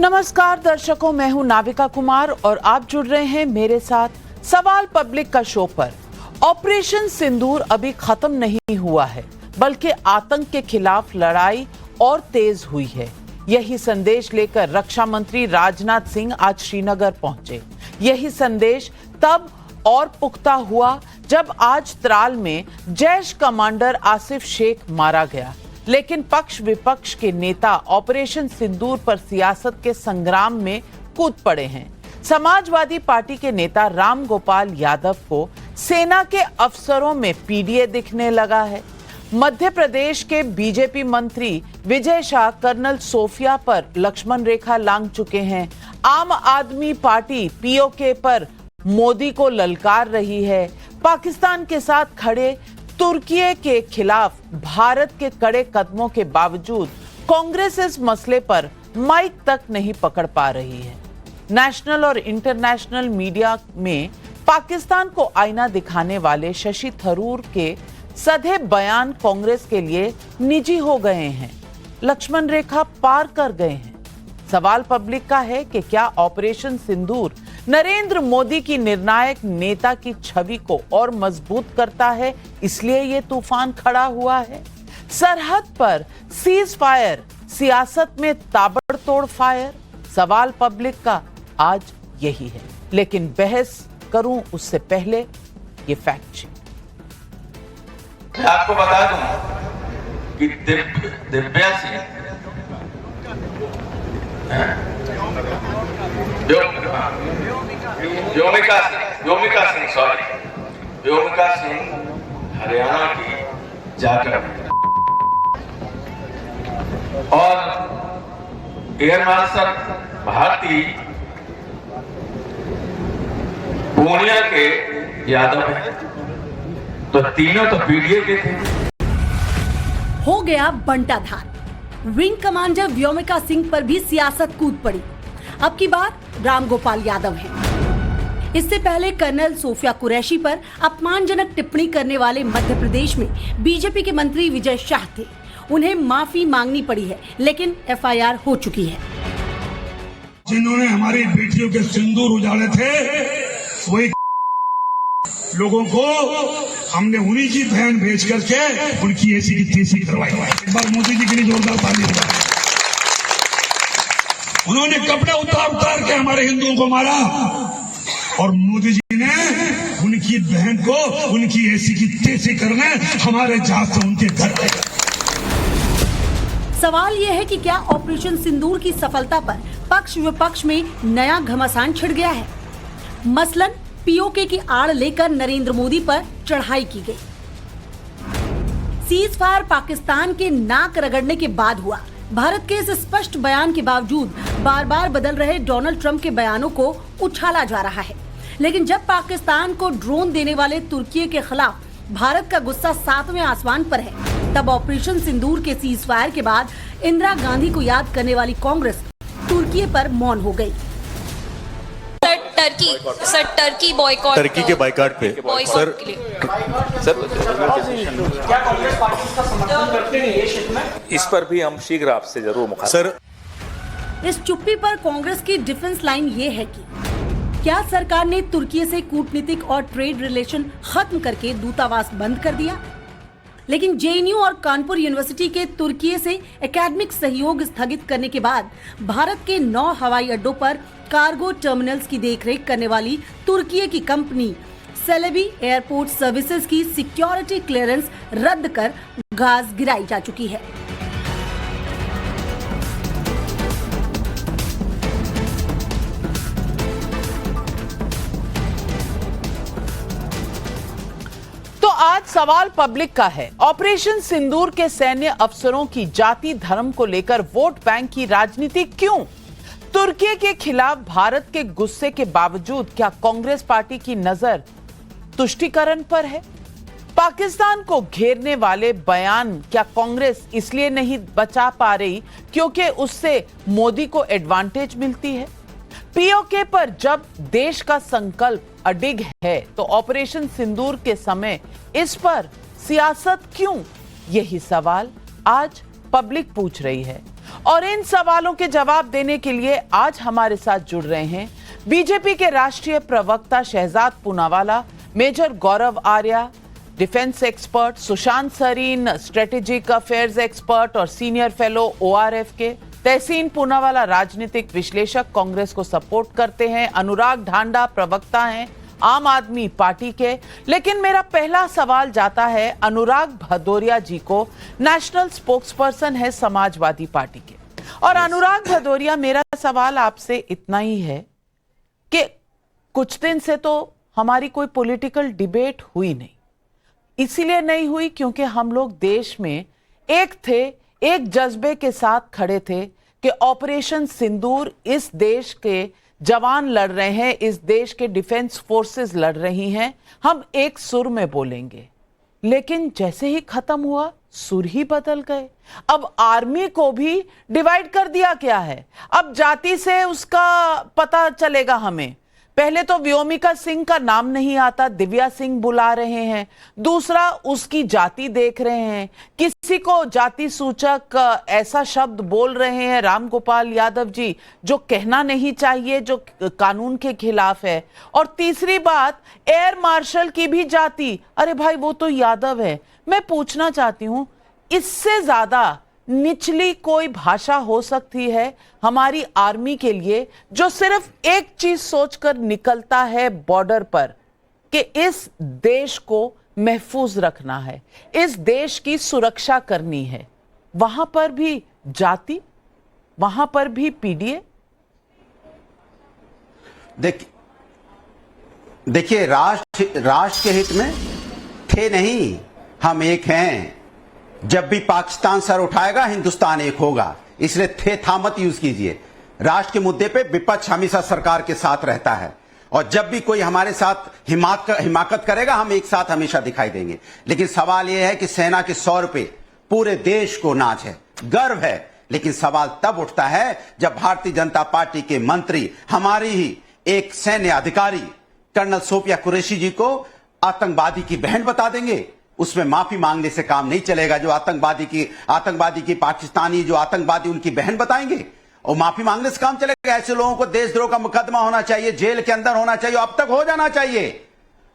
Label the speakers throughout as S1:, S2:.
S1: नमस्कार दर्शकों, मैं हूं नाविका कुमार और आप जुड़ रहे हैं मेरे साथ सवाल पब्लिक का शो पर। ऑपरेशन सिंदूर अभी खत्म नहीं हुआ है, बल्कि आतंक के खिलाफ लड़ाई और तेज हुई है। यही संदेश लेकर रक्षा मंत्री राजनाथ सिंह आज श्रीनगर पहुंचे। यही संदेश तब और पुख्ता हुआ जब आज त्राल में जैश कमांडर आसिफ शेख मारा गया। लेकिन पक्ष विपक्ष के नेता ऑपरेशन सिंदूर पर सियासत के संग्राम में कूद पड़े हैं। समाजवादी पार्टी के नेता राम गोपाल यादव को सेना के अफसरों में पीडीए दिखने लगा है। मध्य प्रदेश के बीजेपी मंत्री विजय शाह कर्नल सोफिया पर लक्ष्मण रेखा लांघ चुके हैं। आम आदमी पार्टी पीओके पर मोदी को ललकार रही है। पाकिस्तान के साथ खड़े तुर्की के खिलाफ भारत के कड़े कदमों के बावजूद कांग्रेस इस मसले पर माइक तक नहीं पकड़ पा रही है। नेशनल और इंटरनेशनल मीडिया में पाकिस्तान को आईना दिखाने वाले शशि थरूर के सधे बयान कांग्रेस के लिए निजी हो गए हैं, लक्ष्मण रेखा पार कर गए हैं। सवाल पब्लिक का है कि क्या ऑपरेशन सिंदूर नरेंद्र मोदी की निर्णायक नेता की छवि को और मजबूत करता है, इसलिए ये तूफान खड़ा हुआ है। सरहद पर सीज फायर, सियासत में ताबड़तोड़ फायर। सवाल पब्लिक का आज यही है, लेकिन बहस करूं उससे पहले ये फैक्ट शीट।
S2: मैं आपको बता दूं कि दिव्या सिंह व्योमिका सिंह हरियाणा की जाकर और एयर मार्शल भारती पूर्णिया के यादव हैं, तो तीनों तो पीडीए के थे।
S3: हो गया बंटाधार। विंग कमांडर व्योमिका सिंह पर भी सियासत कूद पड़ी। अब की बात राम गोपाल यादव है। इससे पहले कर्नल सोफिया कुरैशी पर अपमानजनक टिप्पणी करने वाले मध्य प्रदेश में बीजेपी के मंत्री विजय शाह थे। उन्हें माफी मांगनी पड़ी है, लेकिन एफआईआर हो चुकी है।
S4: जिन्होंने हमारी बेटियों के सिंदूर उजाड़े थे, वही लोगों को हमने उन्हीं की बहन भेज करके उनकी ऐसी की तैसी करवाई। एक बार मोदी जी के लिए जोरदार ताली बजाएं। उन्होंने कपड़े उतार के हमारे हिंदुओं को मारा और मोदी जी ने उनकी बहन को उनकी ऐसी की तैसी करने हमारे जहाज से उनके घर गए।
S3: सवाल यह है कि क्या ऑपरेशन सिंदूर की सफलता पर पक्ष विपक्ष में नया घमासान छिड़ गया है। मसलन पीओके की आड़ लेकर नरेंद्र मोदी पर चढ़ाई की गई। सीज फायर पाकिस्तान के नाक रगड़ने के बाद हुआ। भारत के इस स्पष्ट बयान के बावजूद बार बार बदल रहे डोनाल्ड ट्रंप के बयानों को उछाला जा रहा है। लेकिन जब पाकिस्तान को ड्रोन देने वाले तुर्की के खिलाफ भारत का गुस्सा 7वें आसमान पर है, तब ऑपरेशन सिंदूर के सीज फायर के बाद इंदिरा गांधी को याद करने वाली कांग्रेस तुर्की पर मौन हो गई।
S5: टर्की बॉयकॉट,
S6: टर्की के बायकॉट पे सर
S7: क्या कांग्रेस पार्टी इसका समर्थन करते हैं ये क्षेत्र में?
S6: इस पर भी हम शीघ्र आपसे जरूर मुखातिब।
S3: सर, इस चुप्पी पर कांग्रेस की डिफेंस लाइन ये है कि क्या सरकार ने तुर्की से कूटनीतिक और ट्रेड रिलेशन खत्म करके दूतावास बंद कर दिया? लेकिन जेएनयू और कानपुर यूनिवर्सिटी के तुर्की से एकेडमिक सहयोग स्थगित करने के बाद भारत के 9 हवाई अड्डों पर कार्गो टर्मिनल्स की देखरेख करने वाली तुर्की की कंपनी सेलेबी एयरपोर्ट सर्विसेज की सिक्योरिटी क्लियरेंस रद्द कर गाज गिराई जा चुकी है।
S1: तो आज सवाल पब्लिक का है, ऑपरेशन सिंदूर के सैन्य अफसरों की जाति धर्म को लेकर वोट बैंक की राजनीति क्यों? तुर्की के खिलाफ भारत के गुस्से के बावजूद क्या कांग्रेस पार्टी की नजर तुष्टीकरण पर है? पाकिस्तान को घेरने वाले बयान क्या कांग्रेस इसलिए नहीं बचा पा रही क्योंकि उससे मोदी को एडवांटेज मिलती है? पीओके पर जब देश का संकल्प अडिग है तो ऑपरेशन सिंदूर के समय इस पर सियासत क्यों? यही सवाल आज पब्लिक पूछ रही है। और इन सवालों के जवाब देने के लिए आज हमारे साथ जुड़ रहे हैं बीजेपी के राष्ट्रीय प्रवक्ता Shehzad Poonawalla, major Gaurav Arya, defence expert Sushant Sareen, strategic affairs expert और सीनियर फेलो ORF के, तहसीन पूनावाला राजनीतिक विश्लेषक, कांग्रेस को सपोर्ट करते हैं, अनुराग ढांडा प्रवक्ता हैं आम आदमी पार्टी के। लेकिन मेरा पहला सवाल जाता है अनुराग भदौरिया जी को, नेशनल स्पोक्सपर्सन है समाजवादी पार्टी के। और अनुराग भदौरिया, मेरा सवाल आपसे इतना ही है कि कुछ दिन से तो हमारी कोई पॉलिटिकल डिबेट हुई नहीं, इसीलिए नहीं हुई क्योंकि हम लोग देश में एक थे, एक जज्बे के साथ खड़े थे कि ऑपरेशन सिंदूर, इस देश के जवान लड़ रहे हैं, इस देश के डिफेंस फोर्सेस लड़ रही हैं, हम एक सुर में बोलेंगे। लेकिन जैसे ही खत्म हुआ सुर ही बदल गए। अब आर्मी को भी डिवाइड कर दिया गया है, अब जाति से उसका पता चलेगा हमें। पहले तो व्योमिका सिंह का नाम नहीं आता, दिव्या सिंह बुला रहे हैं। दूसरा, उसकी जाति देख रहे हैं, किसी को जाति सूचक ऐसा शब्द बोल रहे हैं राम गोपाल यादव जी जो कहना नहीं चाहिए, जो कानून के खिलाफ है। और तीसरी बात, एयर मार्शल की भी जाति, अरे भाई वो तो यादव है। मैं पूछना चाहती हूं, इससे ज्यादा निचली कोई भाषा हो सकती है हमारी आर्मी के लिए, जो सिर्फ एक चीज सोचकर निकलता है बॉर्डर पर कि इस देश को महफूज रखना है, इस देश की सुरक्षा करनी है। वहां पर भी जाति, वहां पर भी पीडीए।
S8: देखिए, राष्ट्र के हित में थे नहीं, हम एक हैं। जब भी पाकिस्तान सर उठाएगा हिंदुस्तान एक होगा, इसलिए थे था मत यूज कीजिए। राष्ट्र के मुद्दे पे विपक्ष हमेशा सरकार के साथ रहता है, और जब भी कोई हमारे साथ हिमाकत करेगा हम एक साथ हमेशा दिखाई देंगे। लेकिन सवाल यह है कि सेना के 100 रुपए पूरे देश को नाज है, गर्व है। लेकिन सवाल तब उठता है जब भारतीय जनता पार्टी के मंत्री हमारी ही एक सैन्य अधिकारी कर्नल सोफिया कुरैशी जी को आतंकवादी की बहन बता देंगे। उसमें माफी मांगने से काम नहीं चलेगा। जो आतंकवादी की पाकिस्तानी जो आतंकवादी उनकी बहन बताएंगे और माफी मांगने से काम चलेगा। ऐसे लोगों को देशद्रोह का मुकदमा होना चाहिए, जेल के अंदर होना चाहिए, अब तक हो जाना चाहिए।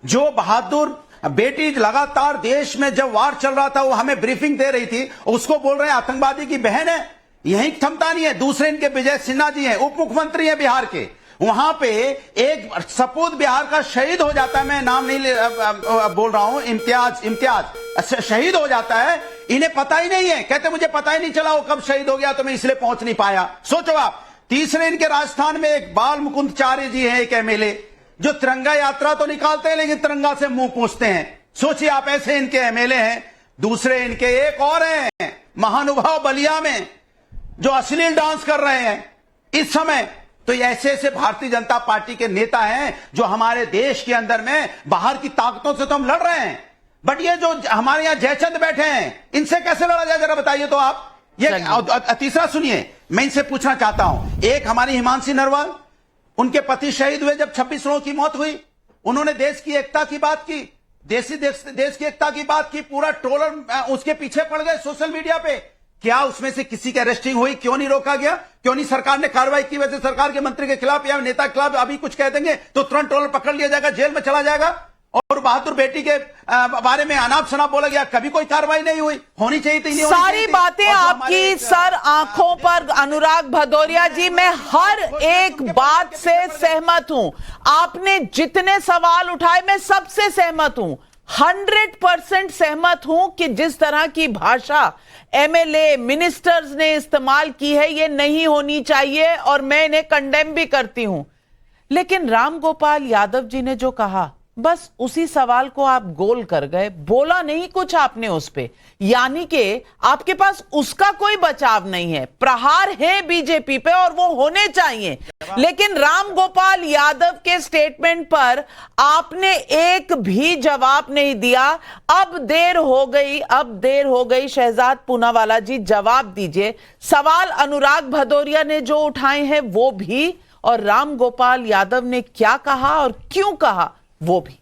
S8: जो बहादुर बेटी लगातार देश में जब वार चल रहा था वो हमें ब्रीफिंग दे रही थी, उसको बोल रहे हैं आतंकवादी की बहन है, यही क्षमता नहीं है। दूसरे इनके विजय सिन्हा जी हैं, उप मुख्यमंत्री हैं बिहार के, वहां पे एक सपूत बिहार का शहीद हो जाता है, मैं नाम नहीं बोल रहा हूं, इम्तियाज शहीद हो जाता है, इन्हें पता ही नहीं है। कहते मुझे पता ही नहीं चला वो कब शहीद हो गया, तो मैं इसलिए पहुंच नहीं पाया। सोचो आप। तीसरे इनके राजस्थान में एक बाल मुकुंद चार्य जी हैं, एक MLA, जो तिरंगा यात्रा तो निकालते हैं लेकिन तिरंगा से मुंह पूछते हैं। सोचिए आप, ऐसे इनके MLA हैं। दूसरे इनके एक और हैं महानुभाव बलिया में, जो अश्लील डांस कर रहे हैं इस समय। तो ऐसे ऐसे भारतीय जनता पार्टी के नेता हैं जो हमारे देश के अंदर में बाहर की ताकतों से तो हम लड़ रहे हैं, बट ये जो हमारे यहां जयचंद बैठे हैं, इनसे कैसे लड़ा जाए जरा बताइए तो आप। ये तीसरा सुनिए, मैं इनसे पूछना चाहता हूं। एक हमारी हिमांशी नरवाल, उनके पति शहीद हुए जब 26 लोगों की मौत हुई, उन्होंने देश की एकता की बात की, देश की एकता की बात की, पूरा ट्रोलर उसके पीछे पड़ गए सोशल मीडिया पे। क्या उसमें से किसी की अरेस्टिंग हुई? क्यों नहीं रोका गया? क्यों नहीं सरकार ने कार्रवाई की? वैसे सरकार के मंत्री के खिलाफ या नेता के खिलाफ अभी कुछ कह देंगे तो तुरंत ट्रोलर पकड़ लिया जाएगा, जेल में चला जाएगा। और बहादुर बेटी के बारे में अनाप शनाप बोला गया, कभी कोई कार्रवाई नहीं हुई। होनी चाहिए थी, नहीं होनी
S1: सारी बातें आपकी सर आंखों पर। अनुराग भदौरिया जी, मैं हर एक बात से सहमत हूं। आपने जितने सवाल उठाए मैं सबसे सहमत हूं, 100% सहमत हूं कि जिस तरह की भाषा MLA मिनिस्टर्स ने इस्तेमाल की है ये नहीं होनी चाहिए और मैं इन्हें कंडेम भी करती हूं। लेकिन राम गोपाल यादव जी ने जो कहा, बस उसी सवाल को आप गोल कर गए, बोला नहीं कुछ आपने उस पे, यानी कि आपके पास उसका कोई बचाव नहीं है। प्रहार है बीजेपी पे और वो होने चाहिए, लेकिन राम गोपाल यादव के स्टेटमेंट पर आपने एक भी जवाब नहीं दिया। अब देर हो गई। शहजाद पूनावाला जी, जवाब दीजिए। सवाल अनुराग भदौरिया ने जो उठाए हैं वो भी, और राम गोपाल यादव ने क्या कहा और क्यों कहा वो भी।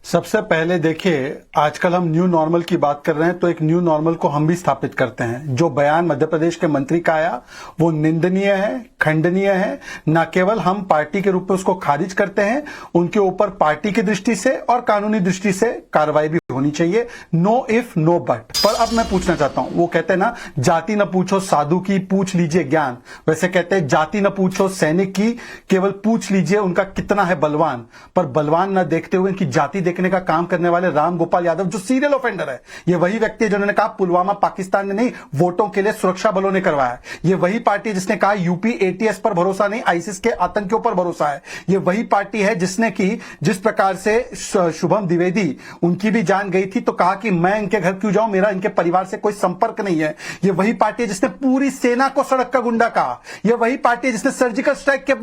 S9: सबसे पहले देखिए, आजकल हम न्यू नॉर्मल की बात कर रहे हैं तो एक न्यू नॉर्मल को हम भी स्थापित करते हैं। जो बयान मध्य प्रदेश के मंत्री का आया वो निंदनीय है, खंडनीय है। न केवल हम पार्टी के रूप में उसको खारिज करते हैं, उनके ऊपर पार्टी की दृष्टि से और कानूनी दृष्टि से कार्रवाई भी होनी चाहिए। No if no but. पर अब मैं पूछना चाहता हूं, वो कहते हैं ना, जाति न पूछो साधु की, पूछ लीजिए ज्ञान। वैसे कहते हैं जाति न पूछो सैनिक की, केवल पूछ लीजिए उनका कितना है बलवान। पर बलवान न देखते हुए इनकी जाति देखने का काम करने वाले राम गोपाल यादव जो सीरियल ऑफेंडर है, ये वही व्यक्ति है जिन्होंने कहा पुलवामा पाकिस्तान ने नहीं, वोटों के लिए सुरक्षा बलों ने करवाया। ये वही पार्टी जिसने कहा यूपी एटीएस पर भरोसा नहीं, आईसिस के आतंकियों पर भरोसा है। ये वही पार्टी है जिसने की जिस प्रकार से शुभम द्विवेदी, उनकी भी जान गई थी तो कहा कि मैं इनके घर क्यों जाऊं, मेरा इनके परिवार से कोई संपर्क नहीं है। ये वही पार्टी है जिसने पूरी सेना को सड़क का गुंडा कहा। ये वही पार्टी है जिसने सर्जिकल स्ट्राइक के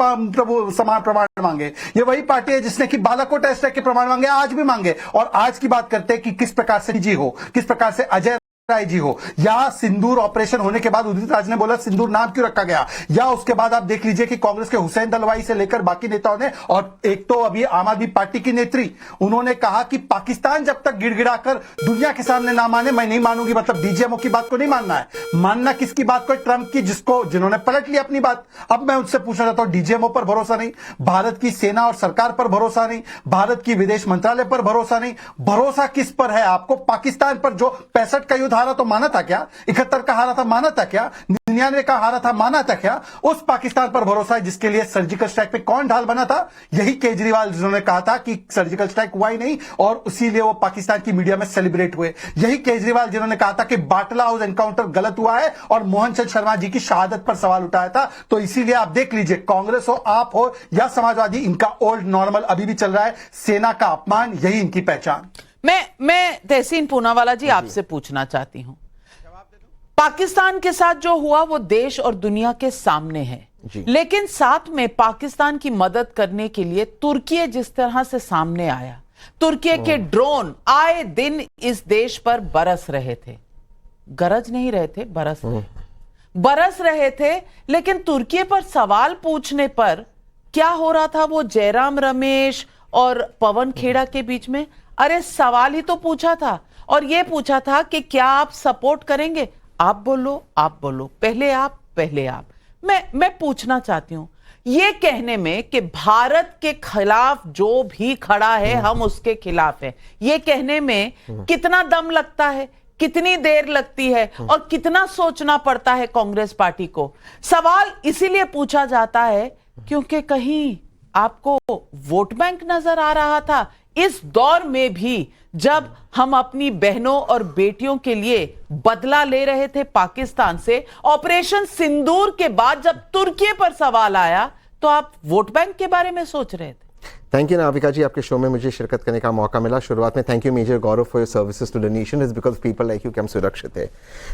S9: समान प्रमाण मांगे। ये वही पार्टी है जिसने कि बालाकोट एयर स्ट्राइक के प्रमाण मांगे, आज भी मांगे। और आज की बात करते हैं कि किस प्रकार से जी हो, किस प्रकार से अजय राय जी हो, या सिंदूर ऑपरेशन होने के बाद उदित राज ने बोला सिंदूर नाम क्यों रखा गया, या उसके बाद आप देख लीजिए कि कांग्रेस के हुसैन दलवाई से लेकर बाकी नेताओं ने, और एक तो अभी आम आदमी पार्टी की नेत्री, उन्होंने कहा कि पाकिस्तान जब तक गिड़गिड़ाकर दुनिया के सामने ना माने मैं नहीं मानूंगी। मतलब डीजीएमओ की बात को नहीं मानना है, मानना किसकी बात को, ट्रंप की, जिन्होंने पलट ली अपनी बात। अब मैं उनसे पूछना चाहता हूं, डीजीएमओ पर भरोसा नहीं, भारत की सेना और सरकार पर भरोसा नहीं, भारत की विदेश मंत्रालय पर भरोसा नहीं, भरोसा किस पर है आपको? पाकिस्तान पर जो 65 का युद्ध हारा तो माना था क्या? 71 का हारा था माना था क्या? 99 का हारा था माना था क्या? उस पाकिस्तान पर भरोसा है जिसके लिए सर्जिकल स्ट्राइक पे कौन ढाल बना था? यही केजरीवाल जिन्होंने कहा था कि सर्जिकल स्ट्राइक हुआ ही नहीं और इसीलिए वो पाकिस्तान की मीडिया में सेलिब्रेट हुए। यही केजरीवाल जिन्होंने कहा था कि बाटला हाउस एनकाउंटर गलत हुआ है और मोहन चंद शर्मा जी की शहादत पर सवाल उठाया था। तो इसीलिए आप देख लीजिए, कांग्रेस हो, आप हो या समाजवादी, इनका ओल्ड नॉर्मल अभी भी चल रहा है। सेना का अपमान, यही इनकी पहचान।
S1: मैं तहसीन पूनावाला जी आपसे पूछना चाहती हूं, पाकिस्तान के साथ जो हुआ वो देश और दुनिया के सामने है, लेकिन साथ में पाकिस्तान की मदद करने के लिए तुर्की जिस तरह से सामने आया, तुर्की के ड्रोन आए दिन इस देश पर बरस रहे थे, गरज नहीं रहे थे, बरस रहे थे। लेकिन तुर्की पर सवाल पूछने पर क्या हो रहा था, वो जयराम रमेश और पवन खेड़ा के बीच में, अरे सवाल ही तो पूछा था और ये पूछा था कि क्या आप सपोर्ट करेंगे, आप बोलो, पहले आप। मैं पूछना चाहती हूं, ये कहने में कि भारत के खिलाफ जो भी खड़ा है हम उसके खिलाफ है, ये कहने में कितना दम लगता है, कितनी देर लगती है और कितना सोचना पड़ता है कांग्रेस पार्टी को? सवाल इसीलिए पूछा जाता है क्योंकि कहीं आपको वोट बैंक नजर आ रहा था इस दौर में भी, जब हम अपनी बहनों और बेटियों के लिए बदला ले रहे थे पाकिस्तान से। ऑपरेशन सिंदूर के बाद जब तुर्की पर सवाल आया तो आप वोट बैंक के बारे में सोच रहे थे।
S10: थैंक यू नाविका जी, आपके शो में मुझे शिरकत करने का मौका मिला। शुरुआत में thank you major Gaurav for your services to the nation, is because people like you कि हम सुरक्षित है।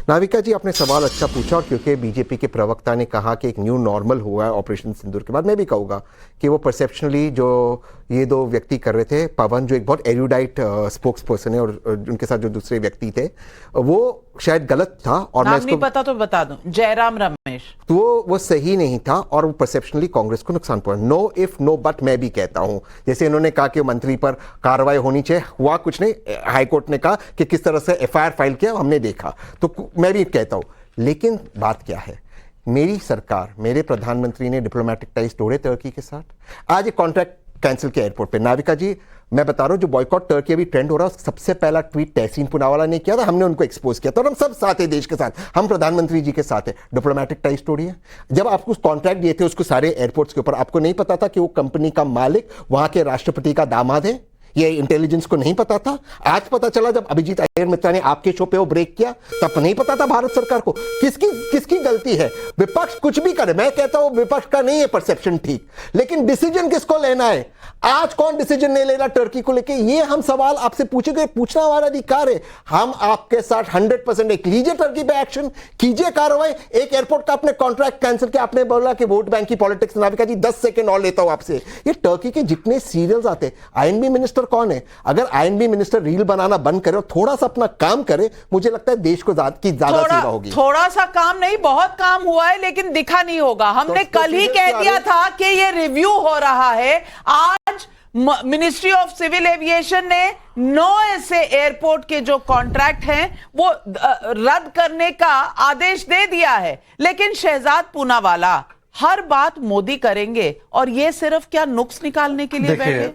S10: नाविका जी, आपने सवाल अच्छा पूछा, और क्योंकि बीजेपी के प्रवक्ता ने कहा कि एक न्यू नॉर्मल हुआ है ऑपरेशन सिंदूर के बाद, मैं भी कहूँगा कि वो परसेप्शनली जो ये दो व्यक्ति कर रहे थे, पवन जो एक बहुत एरुडाइट स्पोक्स पर्सन है और उनके साथ जो दूसरे व्यक्ति थे, वो शायद गलत था। और मैं
S1: नहीं पता तो बता दूं, जयराम रमेश, तो
S10: वो सही नहीं था और वो परसेप्शनली कांग्रेस को नुकसान पहुंचा। नो इफ नो बट मैं भी कहता हूं, जैसे इन्होंने कहा कि मंत्री पर कार्रवाई होनी चाहिए, हुआ कुछ नहीं, हाईकोर्ट ने कहा कि किस तरह से एफआईआर फाइल किया हमने देखा, तो मैं भी कहता हूं। लेकिन बात क्या है, मेरी सरकार, मेरे प्रधानमंत्री ने डिप्लोमेटिक टाइज तोड़े तुर्की के साथ, आज एक कॉन्ट्रैक्ट कैंसिल किया एयरपोर्ट पे। नाविका जी, मैं बता रहा हूं, जो बॉयकॉट टर्की अभी ट्रेंड हो रहा है, सबसे पहला ट्वीट तहसीन पूनावाला ने किया था, हमने उनको एक्सपोज किया था और हम सब साथ है, देश के साथ, हम प्रधानमंत्री जी के साथ है। डिप्लोमेटिक टाइज तोड़िए। जब आपको कॉन्ट्रैक्ट दिए थे उसको सारे एयरपोर्ट्स के ऊपर, आपको नहीं पता था कि वो कंपनी का मालिक वहां के राष्ट्रपति का दामाद है? ये इंटेलिजेंस को नहीं पता था? आज पता चला जब अभिजीत अय्यर मित्रा ने आपके शो पे वो ब्रेक किया, तब नहीं पता था भारत सरकार को? किसकी गलती है? विपक्ष कुछ भी करे, मैं कहता हूं विपक्ष का नहीं है परसेप्शन ठीक, लेकिन डिसीजन किसको लेना है? आज कौन डिसीजन नहीं ले रहा टर्की को लेके? ये हम सवाल आपसे पूछेंगे, पूछना हमारा अधिकार है। हम आपके साथ 100% एक लीजिए टर्की पे एक्शन, कीजिए कार्रवाई। एक एयरपोर्ट का आपने कॉन्ट्रैक्ट कैंसिल किया, आपने बोला कि वोट बैंक की पॉलिटिक्स। नाविका जी, 10 सेकंड और लेता हूं आपसे। ये टर्की के जितने सीरियल्स आते, आईएनबी मिनिस्टर कौन है? अगर आईएनबी मिनिस्टर रील बनाना बंद करे और थोड़ा सा अपना काम करे, मुझे लगता है देश को ज्यादा सेवा होगी।
S1: थोड़ा सा काम नहीं, बहुत काम हुआ है, लेकिन दिखा नहीं होगा। हमने कल ही कह दिया था कि ये रिव्यू हो रहा है। आज मिनिस्ट्री ऑफ सिविल एविएशन ने 9 ऐसे एयरपोर्ट के जो कॉन्ट्रैक्ट हैं वो रद्द करने का आदेश दे दिया है, लेकिन शहजाद पूनावाला हर बात मोदी करेंगे और ये सिर्फ क्या नुक्स निकालने के लिए बैठे?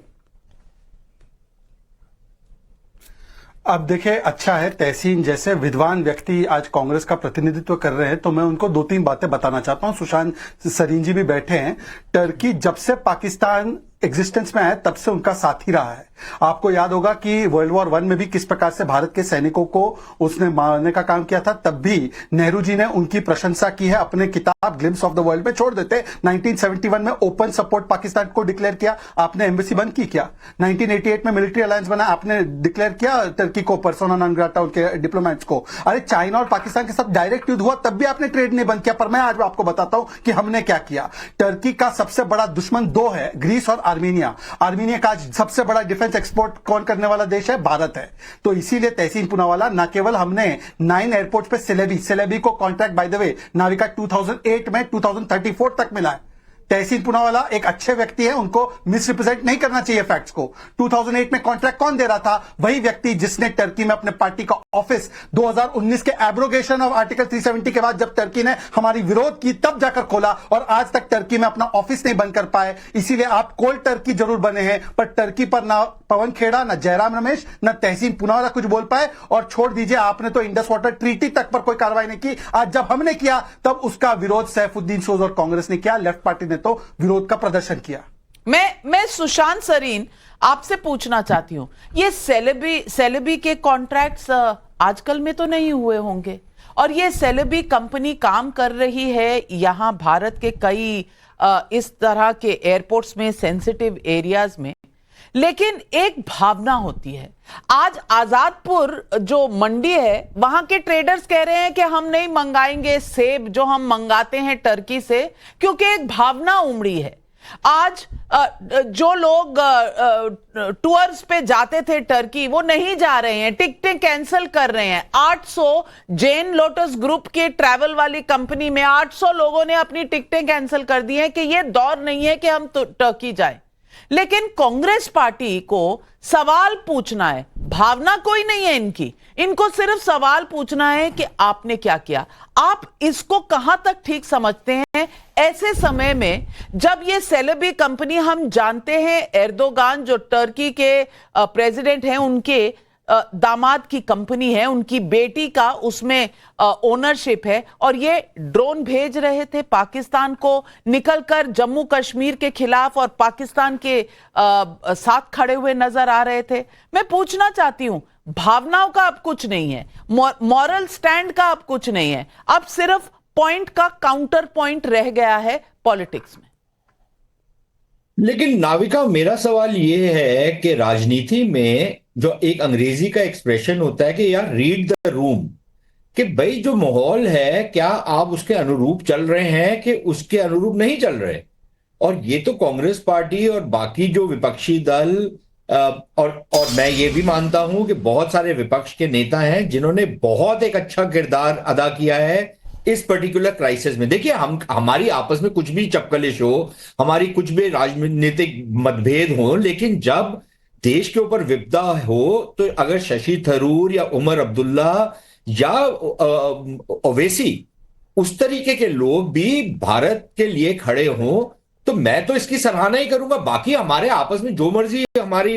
S9: अब देखिए, अच्छा है तहसीन जैसे विद्वान व्यक्ति आज कांग्रेस का प्रतिनिधित्व कर रहे हैं, तो मैं उनको 2-3 बातें बताना चाहता हूं। सुशांत सरीन जी भी बैठे हैं। टर्की जब से पाकिस्तान एग्जिस्टेंस में आया तब से उनका साथी रहा है। आपको याद होगा कि वर्ल्ड वॉर 1 में भी किस प्रकार से भारत के सैनिकों को उसने मारने का काम किया था, तब भी नेहरू जी ने उनकी प्रशंसा की है। अपने किताब ग्लिम्स ऑफ द वर्ल्ड में छोड़ देते। 1971 में ओपन सपोर्ट पाकिस्तान को डिक्लेयर किया, आपने एम्बेसी बंद की क्या? 1988 में मिलिट्री अलायंस बना, आपने डिक्लेयर किया टर्की को पर्सोना नॉन ग्राटा उनके डिप्लोमेट्स को। अरे चाइना और पाकिस्तान के साथ डायरेक्ट युद्ध हुआ तब भी आपने ट्रेड नहीं बंद किया। पर मैं आज आपको बताता हूं कि हमने क्या किया। टर्की का सबसे बड़ा दुश्मन 2 है, ग्रीस और आर्मीनिया। आर्मीनिया का आज सबसे बड़ा डिफेंस एक्सपोर्ट कौन करने वाला देश है? भारत है। तो इसीलिए तहसीन पूनावाला, ना केवल हमने 9 एयरपोर्ट पे सेलेबी को contract by the way Navika 2008 में 2034 तक मिला है। तहसीन पूनावाला एक अच्छे व्यक्ति है, उनको मिसरिप्रेजेंट नहीं करना चाहिए फैक्ट्स को। 2008 में कॉन्ट्रैक्ट कौन दे रहा था? वही व्यक्ति जिसने टर्की में अपने पार्टी का ऑफिस 2019 के एब्रोगेशन ऑफ आर्टिकल 370 के बाद जब टर्की ने हमारी विरोध की तब जाकर खोला, और आज तक टर्की में अपना ऑफिस नहीं बंद कर पाए। इसीलिए आप कोल्ड टर्की जरूर बने हैं, पर टर्की पर ना पवन खेड़ा, ना जयराम रमेश, ना तहसीन पूनावाला कुछ बोल पाए। और छोड़ दीजिए, आपने तो इंडस वाटर ट्रीटी तक पर कोई कार्रवाई नहीं की। आज जब हमने किया तब उसका विरोध सैफुद्दीन सोज और कांग्रेस ने किया, लेफ्ट पार्टी ने तो विरोध का प्रदर्शन किया।
S1: मैं सुशांत सरीन आपसे पूछना चाहती हूं, ये सेलेबी के कॉन्ट्रैक्ट्स आजकल में तो नहीं हुए होंगे, और ये सेलेबी कंपनी काम कर रही है यहां भारत के कई इस तरह के एयरपोर्ट्स में, सेंसिटिव एरियाज में, लेकिन एक भावना होती है। आज आजादपुर जो मंडी है, वहां के ट्रेडर्स कह रहे हैं कि हम नहीं मंगाएंगे सेब जो हम मंगाते हैं टर्की से, क्योंकि एक भावना उमड़ी है। आज जो लोग टूर्स पे जाते थे टर्की, वो नहीं जा रहे हैं, टिकटें कैंसिल कर रहे हैं। 800 जैन लोटस ग्रुप के ट्रैवल वाली कंपनी में 800 लोगों ने अपनी टिकटें कैंसिल कर दी हैं कि ये दौर नहीं है कि हम टर्की जाएं। लेकिन कांग्रेस पार्टी को सवाल पूछना है, भावना कोई नहीं है इनको सिर्फ सवाल पूछना है कि आपने क्या किया। आप इसको कहां तक ठीक समझते हैं ऐसे समय में जब ये सेलेबी कंपनी, हम जानते हैं एर्दोगान जो टर्की के प्रेसिडेंट हैं, उनके दामाद की कंपनी है, उनकी बेटी का उसमें ओनरशिप है, और ये ड्रोन भेज रहे थे पाकिस्तान को, निकलकर जम्मू कश्मीर के खिलाफ और पाकिस्तान के साथ खड़े हुए नजर आ रहे थे। मैं पूछना चाहती हूं, भावनाओं का अब कुछ नहीं है, मॉरल स्टैंड का अब कुछ नहीं है, अब सिर्फ पॉइंट का काउंटर पॉइंट रह गया है पॉलिटिक्स में।
S11: लेकिन नाविका, मेरा सवाल ये है कि राजनीति में जो एक अंग्रेजी का एक्सप्रेशन होता है कि यार रीड द रूम, कि भाई जो माहौल है क्या आप उसके अनुरूप चल रहे हैं कि उसके अनुरूप नहीं चल रहे। और ये तो कांग्रेस पार्टी और बाकी जो विपक्षी दल और मैं ये भी मानता हूं कि बहुत सारे विपक्ष के नेता हैं जिन्होंने बहुत एक अच्छा किरदार अदा किया है इस पर्टिकुलर क्राइसिस में। देखिए, हमारी आपस में कुछ भी चपकलिश हो, हमारी कुछ भी राजनीतिक मतभेद हो, लेकिन जब देश के ऊपर विपदा हो तो अगर शशि थरूर या उमर अब्दुल्ला या ओवैसी उस तरीके के लोग भी भारत के लिए खड़े हों तो मैं तो इसकी सराहना ही करूंगा। बाकी हमारे आपस में जो मर्जी हमारी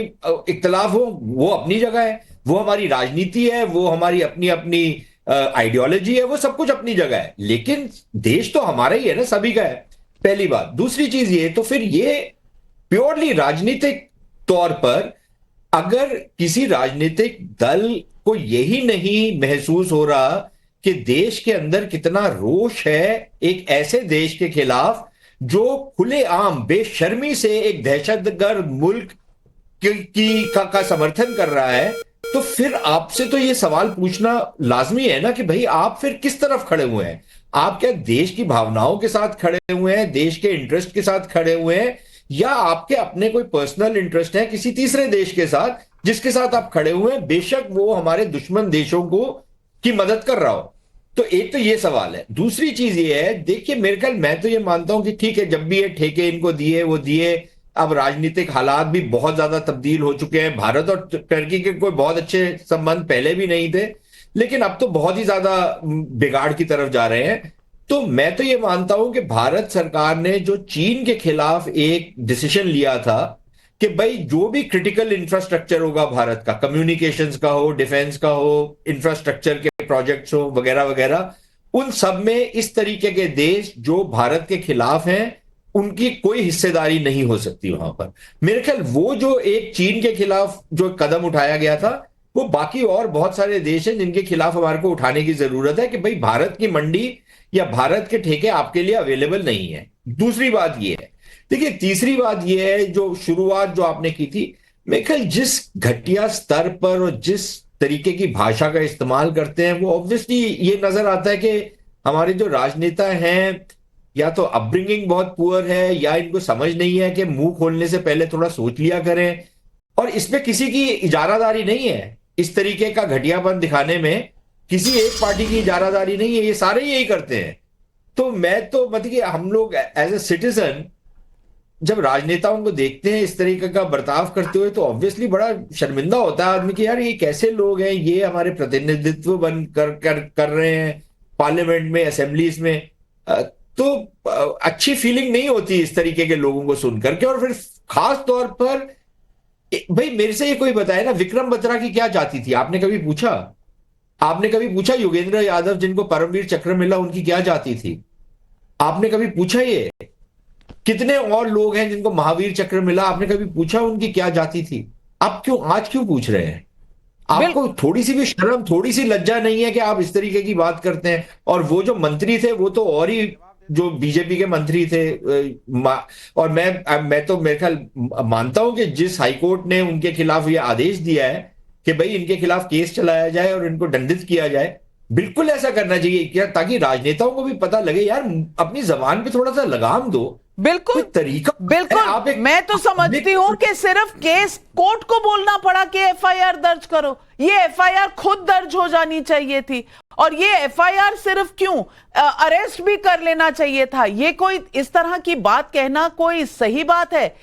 S11: इख्तलाफ हो वो अपनी जगह है, वो हमारी राजनीति है, वो हमारी अपनी अपनी आइडियोलॉजी है, वो सब कुछ अपनी जगह है, लेकिन देश तो हमारा ही है ना, सभी का है, पहली बात। दूसरी चीज ये, तो फिर ये प्योरली राजनीतिक तौर पर अगर किसी राजनीतिक दल को यही नहीं महसूस हो रहा कि देश के अंदर कितना रोष है एक ऐसे देश के खिलाफ जो खुलेआम बेशर्मी से एक दहशतगर्द मुल्क का समर्थन कर रहा है, तो फिर आपसे तो ये सवाल पूछना लाजमी है ना कि भाई आप फिर किस तरफ खड़े हुए हैं। आप क्या देश की भावनाओं के साथ खड़े हुए हैं, देश के इंटरेस्ट के साथ खड़े हुए हैं, या आपके अपने कोई पर्सनल इंटरेस्ट है किसी तीसरे देश के साथ जिसके साथ आप खड़े हुए हैं, बेशक वो हमारे दुश्मन देशों को की मदद कर रहा हो। तो एक तो ये सवाल है। दूसरी चीज ये है, देखिए मेरे ख्याल मैं तो ये मानता हूं कि ठीक है, जब भी ये ठेके इनको दिए वो दिए, अब राजनीतिक हालात भी बहुत ज्यादा तब्दील हो चुके हैं। भारत और टर्की के कोई बहुत अच्छे संबंध पहले भी नहीं थे, लेकिन अब तो बहुत ही ज्यादा बिगाड़ की तरफ जा रहे हैं। तो मैं तो ये मानता हूं कि भारत सरकार ने जो चीन के खिलाफ एक डिसीजन लिया था कि भाई जो भी क्रिटिकल इंफ्रास्ट्रक्चर होगा भारत का, कम्युनिकेशंस का हो, डिफेंस का हो, इंफ्रास्ट्रक्चर के प्रोजेक्ट्स हो, वगैरह वगैरह, उन सब में इस तरीके के देश जो भारत के खिलाफ हैं उनकी कोई हिस्सेदारी नहीं हो सकती वहां पर। मेरे ख्याल वो जो एक चीन के खिलाफ जो कदम उठाया गया था, वो बाकी और बहुत सारे देश हैं जिनके खिलाफ हमारे को उठाने की जरूरत है कि भाई भारत की मंडी या भारत के ठेके आपके लिए अवेलेबल नहीं है। दूसरी बात ये है, देखिए तीसरी बात ये है, जो शुरुआत जो आपने की थी, मेरे ख्याल जिस घटिया स्तर पर और जिस तरीके की भाषा का इस्तेमाल करते हैं, वो ऑब्वियसली ये नजर आता है कि हमारे जो राजनेता हैं या तो अपब्रिंगिंग बहुत पुअर है या इनको समझ नहीं है कि मुंह खोलने से पहले थोड़ा सोच लिया करें। और इसमें किसी की इजारादारी नहीं है, इस तरीके का घटियापन दिखाने में किसी एक पार्टी की इजारादारी नहीं है, ये सारे यही करते हैं। तो मैं तो मतलब कि हम लोग एज ए सिटीजन जब राजनेताओं को देखते हैं इस तरीके का बर्ताव करते हुए, तो ऑब्वियसली बड़ा शर्मिंदा होता है आदमी कि यार ये कैसे लोग हैं, ये हमारे प्रतिनिधित्व बन कर रहे हैं पार्लियामेंट में, असेंबलीज में। तो अच्छी फीलिंग नहीं होती इस तरीके के लोगों को सुनकर के। और फिर खास तौर पर भाई मेरे से ये कोई बताए ना, विक्रम बत्रा की क्या जाति थी? आपने कभी पूछा? आपने कभी पूछा योगेंद्र यादव जिनको परमवीर चक्र मिला उनकी क्या जाति थी? आपने कभी पूछा? ये कितने और लोग हैं जिनको महावीर चक्र मिला, आपने कभी पूछा उनकी क्या जाति थी? आप आज क्यों पूछ रहे हैं? आपको थोड़ी सी भी शर्म, थोड़ी सी लज्जा नहीं है कि आप इस तरीके की बात करते हैं? और वो जो मंत्री थे वो तो और ही, जो बीजेपी के मंत्री थे, और मैं तो मेरे ख्याल मानता हूं कि जिस हाईकोर्ट ने उनके खिलाफ ये आदेश दिया है कि भाई इनके खिलाफ केस चलाया जाए और इनको दंडित किया जाए, बिल्कुल ऐसा करना चाहिए क्या, ताकि राजनेताओं को भी पता लगे यार अपनी जबान पे थोड़ा सा लगाम दो।
S1: बिल्कुल
S11: तरीका,
S1: बिल्कुल। मैं तो समझती हूं कि सिर्फ केस कोर्ट को बोलना पड़ा कि एफआईआर दर्ज करो, ये एफआईआर खुद दर्ज हो जानी चाहिए थी। और ये एफआईआर सिर्फ क्यों, अरेस्ट भी कर लेना चाहिए था। ये कोई इस तरह की बात कहना कोई सही बात है?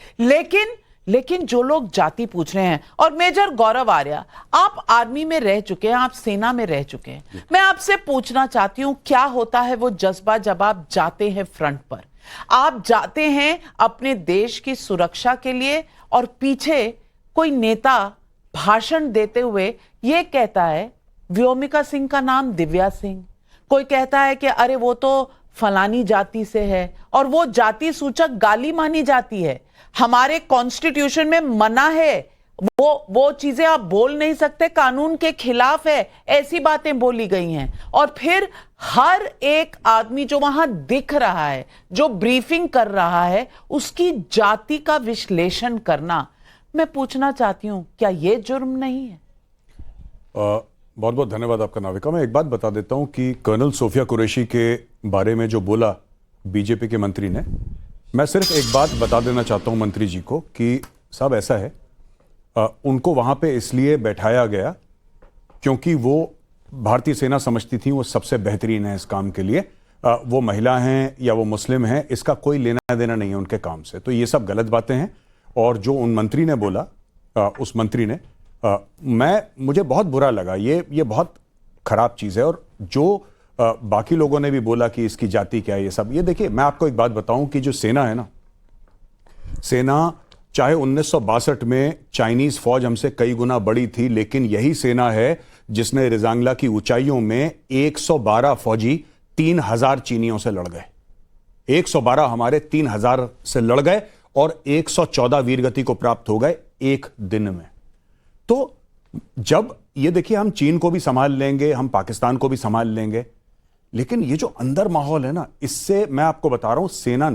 S1: लेकिन जो लोग जाति पूछ रहे हैं, और मेजर गौरव आर्या, आप आर्मी में रह चुके हैं, आप सेना में रह चुके हैं, मैं आपसे पूछना चाहती हूं क्या होता है वो जज्बा जब आप जाते हैं फ्रंट पर? आप जाते हैं अपने देश की सुरक्षा के लिए, और पीछे कोई नेता भाषण देते हुए ये कहता है, व्योमिका सिंह का नाम दिव्या सिंह, कोई कहता है कि अरे वो तो फलानी जाति से है, और वो जाति सूचक गाली मानी जाती है। हमारे कॉन्स्टिट्यूशन में मना है, वो चीजें आप बोल नहीं सकते, कानून के खिलाफ है, ऐसी बातें बोली गई हैं। और फिर हर एक आदमी जो वहां दिख रहा है, जो ब्रीफिंग कर रहा है, उसकी जाति का विश्लेषण करना, मैं पूछना चाहती हूं क्या यह जुर्म नहीं है?
S12: बहुत बहुत धन्यवाद आपका नाविका। मैं एक बात बता देता हूं कि कर्नल सोफिया कुरैशी के बारे में जो बोला बीजेपी के मंत्री ने, मैं सिर्फ एक बात बता देना चाहता हूं मंत्री जी को कि साहब ऐसा है, उनको वहां पे इसलिए बैठाया गया क्योंकि वो भारतीय सेना समझती थी वो सबसे बेहतरीन है इस काम के लिए। वो महिला हैं या वो मुस्लिम हैं, इसका कोई लेना देना नहीं है उनके काम से। तो ये सब गलत बातें हैं। और जो उन मंत्री ने बोला, उस मंत्री ने, मुझे बहुत बुरा लगा। ये बहुत खराब चीज़ है। और जो बाकी लोगों ने भी बोला कि इसकी जाति क्या है, ये सब, ये देखिए मैं आपको एक बात बताऊं कि जो सेना है ना, सेना चाहे 1962 में चाइनीज फौज हमसे कई गुना बड़ी थी, लेकिन यही सेना है जिसने रिजांगला की ऊंचाइयों में 112 फौजी 3000 चीनियों से लड़ गए। 112 हमारे 3000 से लड़ गए और 114 वीरगति को प्राप्त हो गए एक दिन में। तो जब ये देखिए, हम चीन को भी संभाल लेंगे, हम पाकिस्तान को भी संभाल लेंगे, लेकिन ये जो अंदर माहौल है ना, इससे मैं आपको बता रहा हूं सेना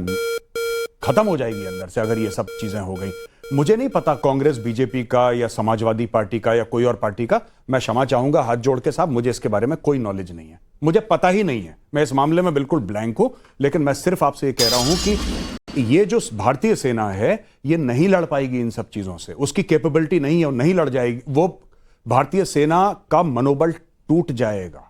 S12: खत्म हो जाएगी अंदर से अगर ये सब चीजें हो गई। मुझे नहीं पता कांग्रेस, बीजेपी का या समाजवादी पार्टी का या कोई और पार्टी का, मैं क्षमा चाहूंगा हाथ जोड़ के साहब, मुझे इसके बारे में कोई नॉलेज नहीं है, मुझे पता ही नहीं है, मैं इस मामले में बिल्कुल ब्लैंक हूं। लेकिन मैं सिर्फ आपसे ये कह रहा हूं कि ये जो भारतीय सेना है ये नहीं लड़ पाएगी इन सब चीजों से, उसकी कैपेबिलिटी नहीं है और नहीं लड़ जाएगी। वो भारतीय सेना का मनोबल टूट जाएगा।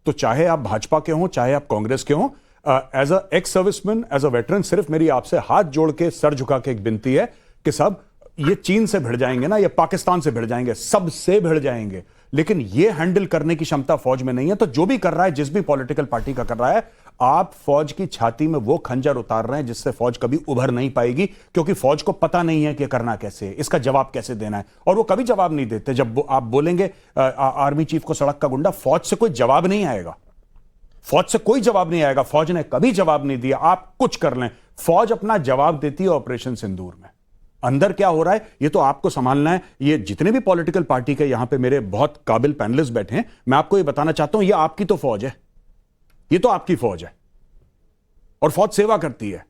S12: तो चाहे आप भाजपा के हों, चाहे आप कांग्रेस के हों, as a ex serviceman, as a veteran, सिर्फ मेरी आपसे हाथ जोड़ के सर झुका के एक विनती है कि साहब ये चीन से भिड़ जाएंगे ना, ये पाकिस्तान से भिड़ जाएंगे, सबसे भिड़ जाएंगे, लेकिन ये हैंडल करने की क्षमता फौज में नहीं है। तो जो भी कर रहा है, जिस भी पॉलिटिकल पार्टी का कर रहा है, आप फौज की छाती में वो खंजर उतार रहे हैं जिससे फौज कभी उभर नहीं पाएगी, क्योंकि फौज को पता नहीं है कि करना कैसे है, इसका जवाब कैसे देना है, और वो कभी जवाब नहीं देते। जब आप बोलेंगे आर्मी चीफ को सड़क का गुंडा, फौज से कोई जवाब नहीं आएगा, फौज से कोई जवाब नहीं आएगा, फौज ने कभी जवाब नहीं दिया। आप कुछ कर लें, फौज अपना जवाब देती है ऑपरेशन सिंदूर में। अंदर क्या हो रहा है ये तो आपको संभालना है। ये जितने भी पॉलिटिकल पार्टी के यहां पे मेरे बहुत काबिल पैनलिस्ट बैठे हैं, मैं आपको ये बताना चाहता हूं, ये आपकी तो फौज है, ये तो आपकी फौज है, और फौज सेवा करती है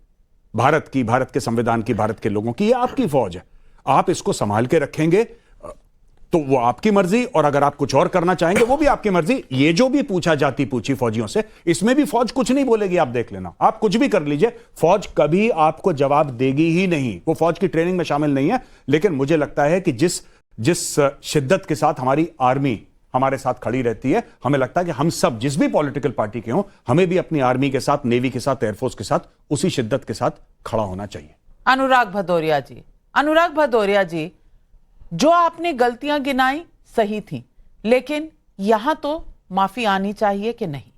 S12: भारत की, भारत के संविधान की, भारत के लोगों की। ये आपकी फौज है, आप इसको संभाल के रखेंगे तो वो आपकी मर्जी, और अगर आप कुछ और करना चाहेंगे वो भी आपकी मर्जी। ये जो भी पूछा जाती पूछी फौजियों से, इसमें भी फौज कुछ नहीं बोलेगी, आप देख लेना। आप कुछ भी कर लीजिए, फौज कभी आपको जवाब देगी ही नहीं। वो फौज की ट्रेनिंग में शामिल नहीं है। लेकिन मुझे लगता है कि जिस शिद्दत के साथ हमारी आर्मी हमारे साथ खड़ी रहती है, हमें लगता है कि हम सब जिस भी पॉलिटिकल पार्टी के हों, हमें भी अपनी आर्मी के साथ, नेवी के साथ, एयरफोर्स के साथ उसी शिद्दत के साथ खड़ा होना चाहिए।
S1: अनुराग भदौरिया जी, जो आपने गलतियां गिनाई सही थी, लेकिन यहां तो माफी आनी चाहिए कि नहीं?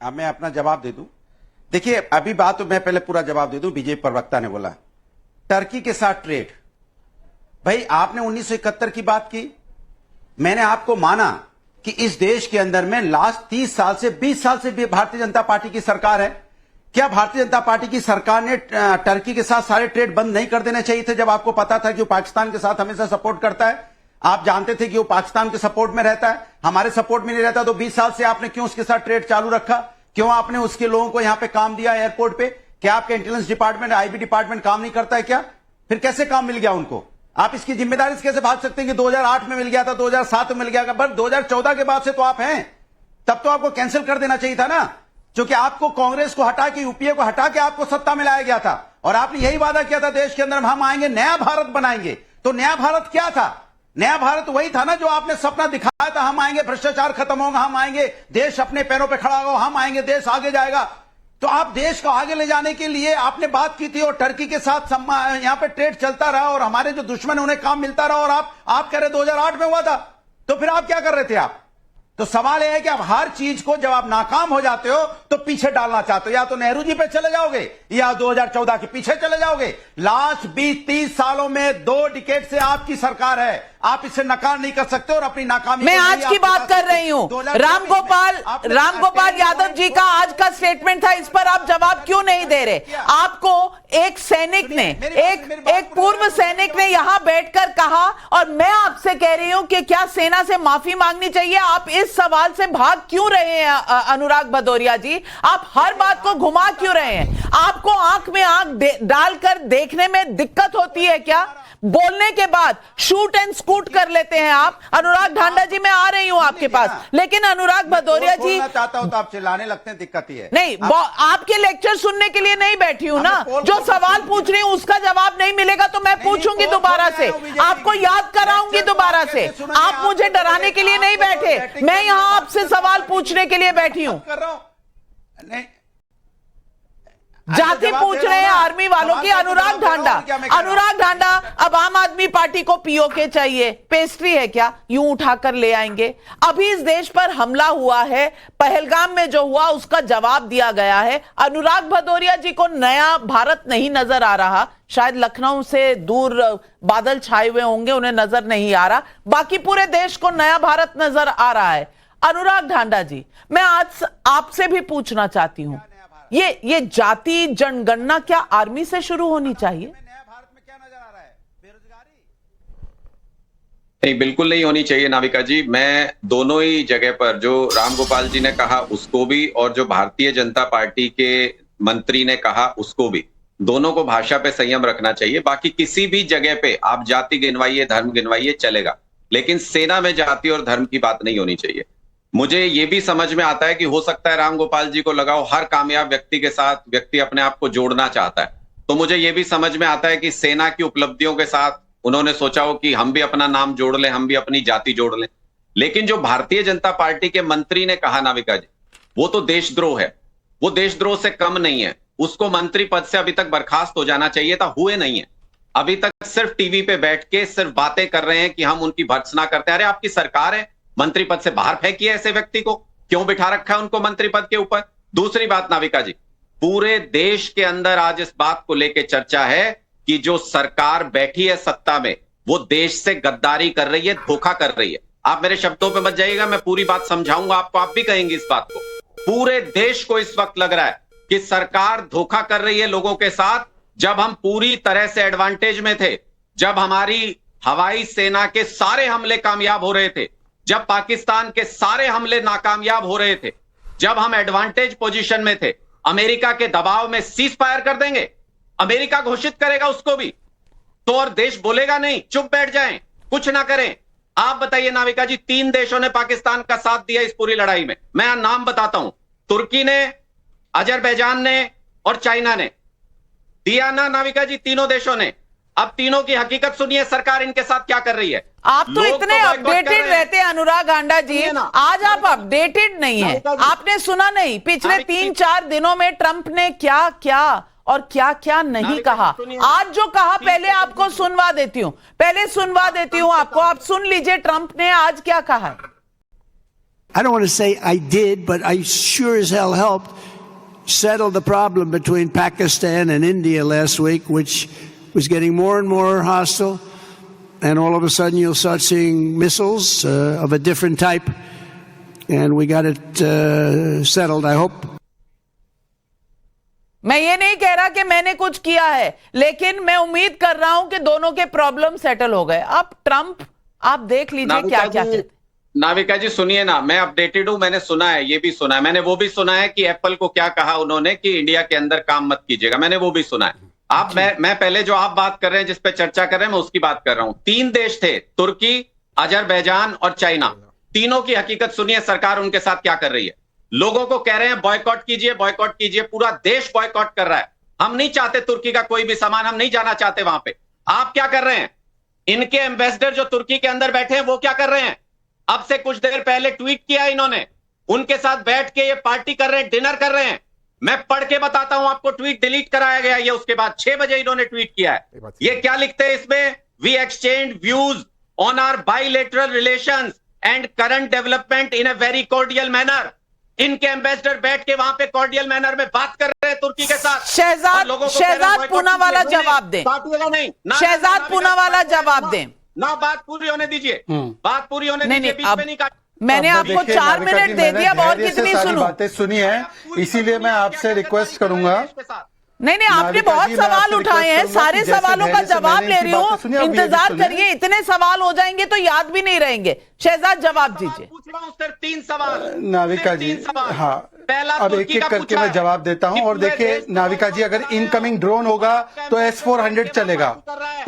S8: अब मैं अपना जवाब दे दूं। देखिए, अभी बात तो मैं पहले पूरा जवाब दे दूं। बीजेपी प्रवक्ता ने बोला टर्की के साथ ट्रेड। भाई, आपने 1971 की बात की, मैंने आपको माना कि इस देश के अंदर में लास्ट 30 साल से 20 साल से भारतीय जनता पार्टी की सरकार है। क्या भारतीय जनता पार्टी की सरकार ने टर्की के साथ सारे ट्रेड बंद नहीं कर देने चाहिए थे, जब आपको पता था कि वो पाकिस्तान के साथ हमेशा सपोर्ट करता है? आप जानते थे कि वो पाकिस्तान के सपोर्ट में रहता है, हमारे सपोर्ट में नहीं रहता, तो 20 साल से आपने क्यों उसके साथ ट्रेड चालू रखा? क्यों आपने उसके लोगों को यहां पे काम दिया एयरपोर्ट पे? क्या आपके इंटेलिजेंस डिपार्टमेंट, आईबी डिपार्टमेंट काम नहीं करता है क्या? फिर कैसे काम मिल गया उनको? आप इसकी जिम्मेदारी से कैसे भाग सकते हैं कि 2008 में मिल गया था, 2007 में मिल गया था? बस 2014 के बाद से तो आप हैं, तब तो आपको कैंसिल कर देना चाहिए था ना, क्योंकि आपको कांग्रेस को हटा के, यूपीए को हटा के आपको सत्ता में लाया गया था, और आपने यही वादा किया था देश के अंदर हम आएंगे, नया भारत बनाएंगे। तो नया भारत क्या था? नया भारत वही था ना जो आपने सपना दिखाया था, हम आएंगे, भ्रष्टाचार खत्म होगा, हम आएंगे, देश अपने पैरों पर खड़ा होगा, हम आएंगे, देश आगे जाएगा। तो आप देश को आगे ले जाने के लिए आपने बात की थी, और टर्की के साथ यहां पे ट्रेड चलता रहा, और हमारे जो दुश्मन है उन्हें काम मिलता रहा, और आप कह रहे 2008 में हुआ था, तो फिर आप क्या कर रहे थे आप? तो सवाल यह है कि आप हर चीज को जब आप नाकाम हो जाते हो तो पीछे डालना चाहते हो, या तो नेहरू जी पे चले जाओगे या 2014 के पीछे चले जाओगे। लास्ट 20-30 सालों में 2 डिकेड से आपकी सरकार है, आप इसे नकार नहीं कर सकते, और अपनी नाकामी
S1: मैं आज की बात कर रही हूं। रामगोपाल यादव जी का आज का स्टेटमेंट था, इस पर आप जवाब क्यों नहीं दे रहे? आपको एक सैनिक ने, एक पूर्व सैनिक ने यहां बैठकर कहा, और मैं आपसे कह रही हूं कि क्या सेना से माफी मांगनी चाहिए? आप इस सवाल से भाग क्यों रहे हैं अनुराग भदौरिया जी? आप हर बात को घुमा क्यों रहे हैं? आपको आंख में आंख डालकर देखने में दिक्कत होती है क्या? बोलने के बाद शूट एंड स्कूट कर लेते हैं आप। अनुराग ढांडा जी, मैं आ रही हूं आपके पास, लेकिन अनुराग भदौरिया जी,
S8: चाहता हूं तो आप चिल्लाने लगते हैं, दिक्कत ही है।
S1: नहीं, आपके लेक्चर सुनने के लिए नहीं बैठी हूं ना। जो सवाल पूछ रही हूं उसका जवाब नहीं मिलेगा तो मैं पूछूंगी दोबारा से, आपको याद कराऊंगी दोबारा से। आप मुझे डराने के लिए नहीं बैठे, मैं यहां आपसे सवाल पूछने के लिए बैठी हूं। जाति पूछ रहे हैं आर्मी वालों की। अनुराग ढांडा, अब आम आदमी पार्टी को पीओके चाहिए, पेस्ट्री है क्या? यूं उठाकर ले आएंगे। अभी इस देश पर हमला हुआ है, पहलगाम में जो हुआ उसका जवाब दिया गया है। अनुराग भदौरिया जी को नया भारत नहीं नजर आ रहा, शायद लखनऊ से दूर बादल छाए हुए होंगे, उन्हें नजर नहीं आ रहा, बाकी पूरे देश को नया भारत नजर आ रहा है। अनुराग ढांडा जी, मैं आज आपसे भी पूछना चाहती हूं, ये जाति जनगणना क्या आर्मी से शुरू होनी चाहिए?
S8: नया भारत में क्या नजर आ रहा है? बेरोजगारी?
S2: नहीं, बिल्कुल नहीं होनी चाहिए नाविका जी। मैं दोनों ही जगह पर जो रामगोपाल जी ने कहा उसको भी, और जो भारतीय जनता पार्टी के मंत्री ने कहा उसको भी, दोनों को भाषा पे संयम रखना चाहिए। बाकी किसी भी जगह पे आप जाति गिनवाइए, धर्म गिनवाइए, चलेगा, लेकिन सेना में जाति और धर्म की बात नहीं होनी चाहिए। मुझे ये भी समझ में आता है कि हो सकता है रामगोपाल जी को लगाओ हर कामयाब व्यक्ति के साथ व्यक्ति अपने आप को जोड़ना चाहता है, तो मुझे ये भी समझ में आता है कि सेना की उपलब्धियों के साथ उन्होंने सोचा हो कि हम भी अपना नाम जोड़ लें, हम भी अपनी जाति जोड़ लें। लेकिन जो भारतीय जनता पार्टी के मंत्री ने कहा नाविका जी, वो तो देशद्रोह है। वो देशद्रोह से कम नहीं है। उसको मंत्री पद से अभी तक बर्खास्त हो जाना चाहिए था, हुए नहीं है। अभी तक सिर्फ टीवी पे बैठ के सिर्फ बातें कर रहे हैं कि हम उनकी भर्त्सना करते हैं। अरे आपकी सरकार है, मंत्री पद से बाहर फेंकी है ऐसे व्यक्ति को, क्यों बिठा रखा है उनको मंत्री पद के ऊपर? दूसरी बात नाविका जी, पूरे देश के अंदर आज इस बात को लेकर चर्चा है कि जो सरकार बैठी है सत्ता में, वो देश से गद्दारी कर रही है, धोखा कर रही है। आप मेरे शब्दों पे मत जाइएगा, मैं पूरी बात समझाऊंगा आपको, आप भी कहेंगे इस बात को। पूरे देश को इस वक्त लग रहा है कि सरकार धोखा कर रही है लोगों के साथ। जब हम पूरी तरह से एडवांटेज में थे, जब हमारी हवाई सेना के सारे हमले कामयाब हो रहे थे, जब पाकिस्तान के सारे हमले नाकामयाब हो रहे थे, जब हम एडवांटेज पोजीशन में थे, अमेरिका के दबाव में सीज फायर कर देंगे, अमेरिका घोषित करेगा उसको भी, तो और देश बोलेगा नहीं, चुप बैठ जाएं, कुछ ना करें। आप बताइए नाविका जी, 3 देशों ने पाकिस्तान का साथ दिया इस पूरी लड़ाई में। मैं नाम बताता हूं, तुर्की ने, अजरबैजान ने और चाइना ने दिया ना नाविका जी, तीनों देशों ने। अब तीनों की हकीकत सुनिए, सरकार इनके साथ क्या कर रही है।
S1: आप तो इतने अपडेटेड रहते हैं अनुराग आंडा जी, आज आप अपडेटेड नहीं है। आपने सुना नहीं पिछले 3-4 दिनों में ट्रंप ने क्या क्या और क्या क्या नहीं कहा। आज जो कहा, पहले आपको सुनवा देती हूं, आपको, आप सुन लीजिए ट्रंप ने आज क्या कहा है।
S13: I don't want to say I did, but I sure as hell helped settle the problem between Pakistan and India last week, which was getting more and more hostile. And all of a sudden you'll start seeing missiles of a different type. And we got it settled, I hope.
S1: मैं ये नहीं कह रहा कि मैंने कुछ किया है, लेकिन मैं उम्मीद कर रहा हूं कि दोनों के प्रॉब्लम सेटल हो गए। अब ट्रंप, आप देख लीजिए क्या क्या कहते हैं।
S2: नाविका जी सुनिए ना, मैं अपडेटेड हूं, मैंने सुना है, ये भी सुना है, मैंने वो भी सुना है कि एप्पल को क्या कहा उन्होंने कि इंडिया के अंदर काम मत कीजिएगा, मैंने वो भी सुना है। आप मैं पहले जो आप बात कर रहे हैं, जिस पे चर्चा कर रहे हैं, मैं उसकी बात कर रहा हूं। 3 देश थे, तुर्की, अजरबैजान और चाइना। तीनों की हकीकत सुनिए, सरकार उनके साथ क्या कर रही है। लोगों को कह रहे हैं बॉयकॉट कीजिए, बॉयकॉट कीजिए, पूरा देश बॉयकॉट कर रहा है। हम नहीं चाहते तुर्की का कोई भी सामान, हम नहीं जाना चाहते वहां पे। आप क्या कर रहे हैं? इनके एम्बेसडर जो तुर्की के अंदर बैठे हैं, वो क्या कर रहे हैं? अब से कुछ देर पहले ट्वीट किया इन्होंने, उनके साथ बैठ के ये पार्टी कर रहे हैं, डिनर कर रहे हैं। मैं पढ़ के बताता हूं आपको, ट्वीट डिलीट कराया गया ये, उसके बाद 6 बजे इन्होंने ट्वीट किया है। ये क्या लिखते हैं इसमें? We exchange views on our bilateral relations and current development in a very cordial manner. इनके एम्बेसडर बैठ के वहां पे कॉर्डियल मैनर में बात कर रहे हैं तुर्की के साथ।
S1: शहजाद पूनावाला जवाब दें, शहजाद पूनावाला जवाब दें
S2: ना, बात पूरी होने दीजिए, बात पूरी होने दीजिए, बीच में नहीं काट।
S1: मैंने आपको 4 मिनट दे दिया, और कितनी सुनूं?
S9: बातें सुनी है, इसीलिए मैं आपसे रिक्वेस्ट करूंगा।
S1: नहीं, आपने बहुत सवाल उठाए हैं, सारे सवालों का जवाब ले रही हूँ, इंतजार करिए, इतने सवाल हो जाएंगे तो याद भी नहीं रहेंगे। शहजाद जवाब दीजिए।
S2: पूछ रहा हूं सिर्फ 3 सवाल
S9: नाविका जी। हाँ, अब एक एक करके मैं जवाब देता हूं। और देखिए नाविका जी, अगर इनकमिंग ड्रोन होगा तो S-400 चलेगा,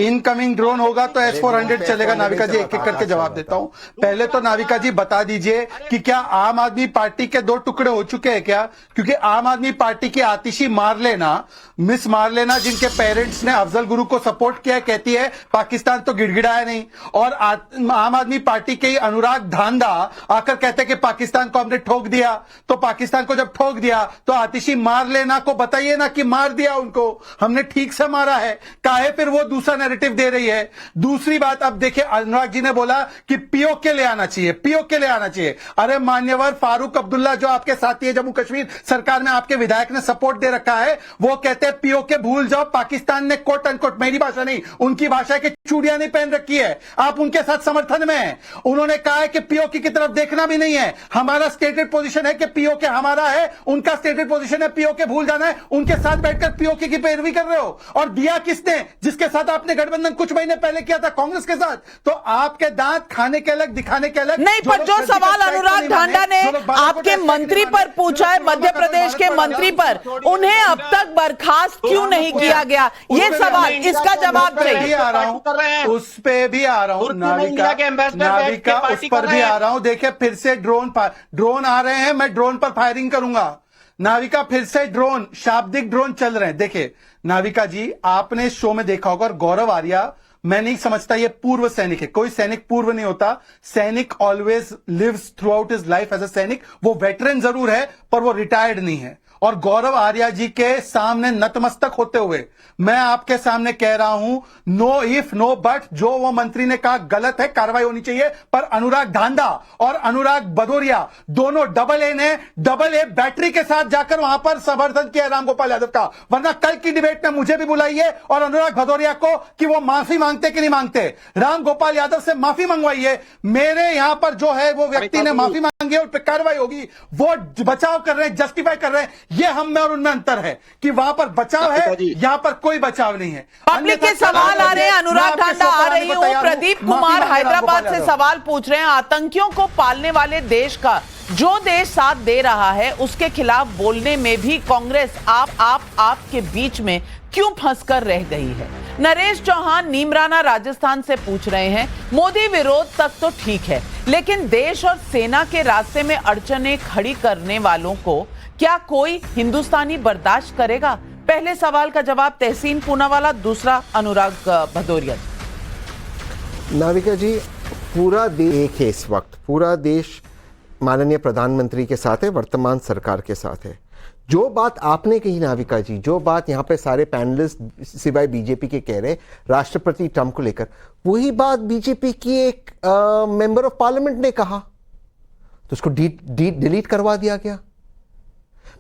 S9: इनकमिंग ड्रोन होगा तो S-400 चलेगा। नाविका जी एक एक करके जवाब देता हूं। पहले तो नाविका जी बता दीजिए कि क्या आम आदमी पार्टी के 2 टुकड़े हो चुके हैं क्या? क्योंकि आम आदमी पार्टी की आतिशी मार लेना, मिस मार लेना, जिनके पेरेंट्स ने अफजल गुरु को सपोर्ट किया, कहती है पाकिस्तान तो गिड़गिड़ाया नहीं, और आम आदमी पार्टी के अनुराग धांधा आकर कहते हैं कि पाकिस्तान को हमने ठोक दिया। तो पाकिस्तान को जब ठोक दिया तो आतिशी मार लेना को बताइए ना कि मार दिया उनको, हमने ठीक से मारा है। काहे फिर वो दूसरा नैरेटिव दे रही है? दूसरी बात, अब देखिए अनुराग जी ने बोला कि पीओके ले आना चाहिए, पीओके ले आना चाहिए। अरे मान्यवर फारूक अब्दुल्ला जो आपके साथी है, जम्मू कश्मीर सरकार में आपके विधायक ने सपोर्ट दे रखा है, वो कहते हैं पीओके भूल जाओ, पाकिस्तान ने कोट अनकोट, मेरी भाषा नहीं उनकी भाषा के चूड़ियां नहीं पहन रखी है, आप उनके साथ समर्थन में हैं। उन्होंने कहा है कि पीओके की तरफ देखना भी नहीं है। हमारा स्टेटेड पोजीशन है कि पीओके हमारा है, उनका स्टेटेड पोजीशन है पीओके भूल जाना है। उनके साथ बैठकर पीओके की पैरवी कर रहे हो। और दिया किसने? जिसके साथ आपने गठबंधन कुछ महीने पहले किया था, कांग्रेस के साथ। तो आपके दांत खाने के अलग, दिखाने के अलग
S1: नहीं। पर जो सवाल अनुराग ढांडा ने आपके मंत्री पर पूछा है, मध्य प्रदेश के मंत्री पर, उन्हें अब तक बर्खास्त क्यों नहीं किया गया, ये सवाल, इसका जवाब चाहिए।
S9: उस पे भी आ रहा हूं नाविका, उस पर भी आ रहा हूं। देखिए फिर से ड्रोन आ रहे हैं, मैं ड्रोन पर फायरिंग करूंगा। नाविका फिर से ड्रोन, शाब्दिक ड्रोन चल रहे हैं। देखिए नाविका जी, आपने शो में देखा होगा, और गौरव आर्या मैं नहीं समझता ये पूर्व सैनिक है। कोई सैनिक पूर्व नहीं होता। सैनिक always lives throughout his life as a सैनिक। वो वेटरन जरूर है पर वो रिटायर्ड नहीं है। और गौरव आर्या जी के सामने नतमस्तक होते हुए मैं आपके सामने कह रहा हूं, नो इफ नो बट, जो वो मंत्री ने कहा गलत है, कार्रवाई होनी चाहिए। पर अनुराग ढांडा और अनुराग भदौरिया दोनों डबल ए ने डबल ए बैटरी के साथ जाकर वहां पर समर्थन किया रामगोपाल यादव का। वरना कल की डिबेट में मुझे भी बुलाइए और अनुराग भदौरिया को कि वो माफी मांगते कि नहीं मांगते। रामगोपाल यादव से माफी मंगवाइए। मेरे यहां पर जो है वो व्यक्ति ने माफी मांगी और कार्रवाई होगी। वो बचाव कर रहे हैं, जस्टिफाई कर रहे हैं। ये हम में और उनमें अंतर है कि वहां पर बचाव है, यहां पर कोई बचाव नहीं है।
S1: पब्लिक के सवाल आ रहे हैं। अनुराग ढांडा आ रही हूं। प्रदीप कुमार हैदराबाद से सवाल पूछ रहे हैं, आतंकियों को पालने वाले देश का जो देश साथ दे रहा है उसके खिलाफ बोलने में भी कांग्रेस आप के बीच में क्यों फंसकर रह गई है? नरेश चौहान नीमराना राजस्थान से पूछ रहे हैं, मोदी विरोध तक तो ठीक है, लेकिन देश और सेना के रास्ते में अड़चनें खड़ी करने वालों को क्या कोई हिंदुस्तानी बर्दाश्त करेगा? पहले सवाल का जवाब तहसीन पूनावाला, दूसरा अनुराग भदौरिया।
S10: नाविका जी, पूरा देश एक है इस वक्त। पूरा देश माननीय प्रधानमंत्री के साथ है, वर्तमान सरकार के साथ है। जो बात आपने कही नाविका जी, जो बात यहाँ पे सारे पैनलिस्ट सिवाय बीजेपी के कह रहे राष्ट्रपति ट्रंप को लेकर, वही बात बीजेपी की एक मेंबर ऑफ पार्लियामेंट ने कहा तो उसको डिलीट करवा दिया गया।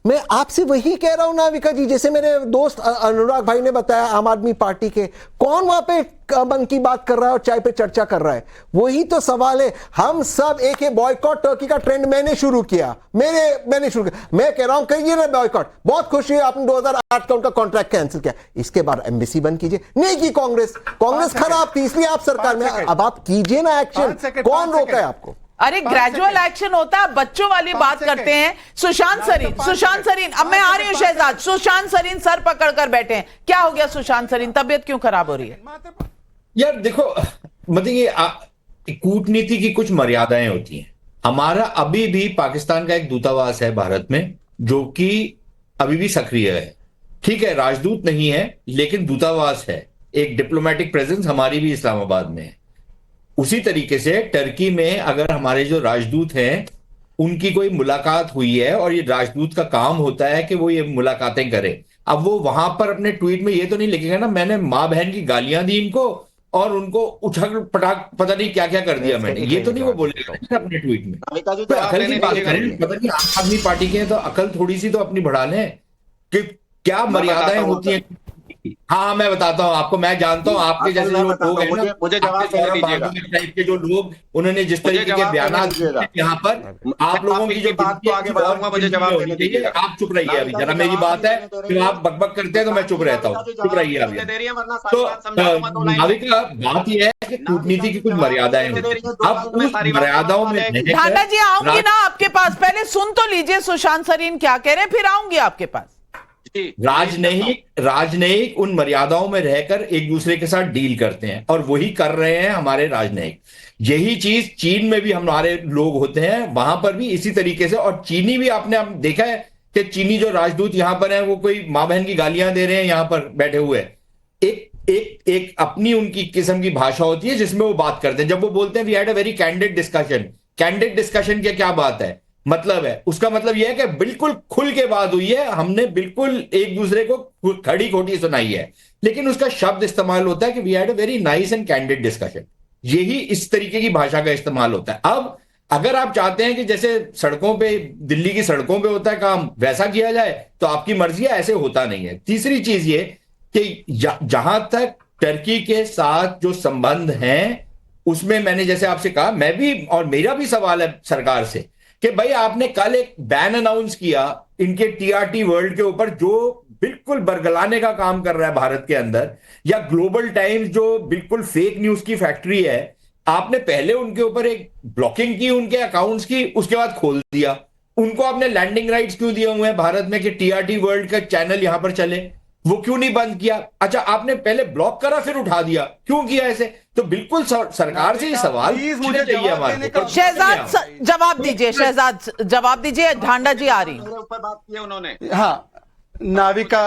S10: मैं आपसे वही कह रहा हूं नाविका जी, जैसे मेरे दोस्त अनुराग भाई ने बताया आम आदमी पार्टी के, कौन वहां पे मन की बात कर रहा है और चाय पे चर्चा कर रहा है? वही तो सवाल है। हम सब एक बॉयकॉट टर्की का ट्रेंड मैंने शुरू किया, मैंने शुरू किया। मैं कह रहा हूं कहिए ना बॉयकॉट, बहुत खुशी है आपने 2008 का उनका कॉन्ट्रैक्ट कैंसिल किया, इसके बाद एम्बेसी बंद कीजिए। नहीं की कांग्रेस खराब थी इसलिए आप सरकार में, अब आप कीजिए ना एक्शन। कौन रोका है आपको?
S1: अरे ग्रेजुअल एक्शन होता है, बच्चों वाली बात करते हैं। सुशांत सरीन, अब मैं आ रही हूं शहजाद। सुशांत सरीन सर पकड़कर बैठे हैं, क्या हो गया सुशांत सरीन? तबीयत क्यों खराब हो रही है?
S11: यार देखो, मतलब ये कूटनीति की कुछ मर्यादाएं होती हैं। हमारा अभी भी पाकिस्तान का एक दूतावास है भारत में जो कि अभी भी सक्रिय है। ठीक है, राजदूत नहीं है लेकिन दूतावास है, एक डिप्लोमेटिक प्रेजेंस हमारी भी इस्लामाबाद में है। उसी तरीके से टर्की में अगर हमारे जो राजदूत हैं उनकी कोई मुलाकात हुई है और ये राजदूत का काम होता है कि वो ये मुलाकातें करें। अब वो वहां पर अपने ट्वीट में ये तो नहीं लिखेगा ना मैंने माँ बहन की गालियां दी इनको और उनको उछल पटाख पता नहीं क्या क्या कर दिया मैंने, ये तो नहीं वो बोलेगा अपने ट्वीट में। तो अकल की बात करें, पता नहीं आम आदमी पार्टी के हैं तो अकल थोड़ी सी तो अपनी बढ़ा लें कि क्या मर्यादाएं होती हैं। हाँ मैं बताता हूँ आपको, मैं जानता हूँ आपके जैसे जो लोग हैं ना, मुझे जवाब टाइप के जो लोग, उन्होंने जिस तरीके के बयान यहाँ पर आप लोगों की जो बात को आगे बढ़ाऊंगा, मुझे जवाब देना चाहिए। आप चुप रहिए अभी जरा, मेरी बात है, फिर आप बकबक करते हैं तो मैं चुप रहता हूँ, चुप रहिए अभी। तो नाविका बात यह है कि कूटनीति की कुछ मर्यादाएं होती हैं। अब उस मर्यादाओं में
S1: ढांडा जी आऊंगी ना आपके पास, पहले सुन तो लीजिए सुशांत सरीन क्या कह रहे हैं, फिर आऊंगी आपके पास।
S11: राजनयिक उन मर्यादाओं में रहकर एक दूसरे के साथ डील करते हैं और वही कर रहे हैं हमारे राजनयिक। यही चीज चीन में भी हमारे लोग होते हैं, वहां पर भी इसी तरीके से। और चीनी भी आपने देखा है कि चीनी जो राजदूत यहां पर हैं वो कोई मां बहन की गालियां दे रहे हैं यहां पर बैठे हुए। एक अपनी उनकी किस्म की भाषा होती है जिसमें वो बात करते हैं। जब वो बोलते हैं we had a very candid discussion, candid discussion की क्या बात है मतलब है, उसका मतलब यह है कि बिल्कुल खुल के बात हुई है, हमने बिल्कुल एक दूसरे को खड़ी खोटी सुनाई है, लेकिन उसका शब्द इस्तेमाल होता है कि we had a very nice and candid discussion. यही इस तरीके की भाषा का इस्तेमाल होता है। अब अगर आप चाहते हैं कि जैसे सड़कों पे, दिल्ली की सड़कों पे होता है काम, वैसा किया जाए तो आपकी मर्जी है, ऐसे होता नहीं है। तीसरी चीज ये कि जहां तक टर्की के साथ जो संबंध हैं उसमें मैंने जैसे आपसे कहा, मैं भी और मेरा भी सवाल है सरकार से कि भाई आपने कल एक बैन अनाउंस किया इनके टीआरटी वर्ल्ड के ऊपर जो बिल्कुल बरगलाने का काम कर रहा है भारत के अंदर, या ग्लोबल टाइम्स जो बिल्कुल फेक न्यूज की फैक्ट्री है। आपने पहले उनके ऊपर एक ब्लॉकिंग की उनके अकाउंट्स की, उसके बाद खोल दिया। उनको आपने लैंडिंग राइट्स क्यों दिए हुए हैं भारत में कि टीआरटी वर्ल्ड का चैनल यहां पर चले, वो क्यों नहीं बंद किया? अच्छा आपने पहले ब्लॉक करा फिर उठा दिया, क्यों किया ऐसे? तो बिल्कुल सरकार से ये सवाल मुझे चाहिए हमारे को।
S1: शहजाद जवाब दीजिए, शहजाद जवाब दीजिए। ढांडा जी आ रही
S2: ऊपर बात की है उन्होंने।
S9: हाँ नाविका,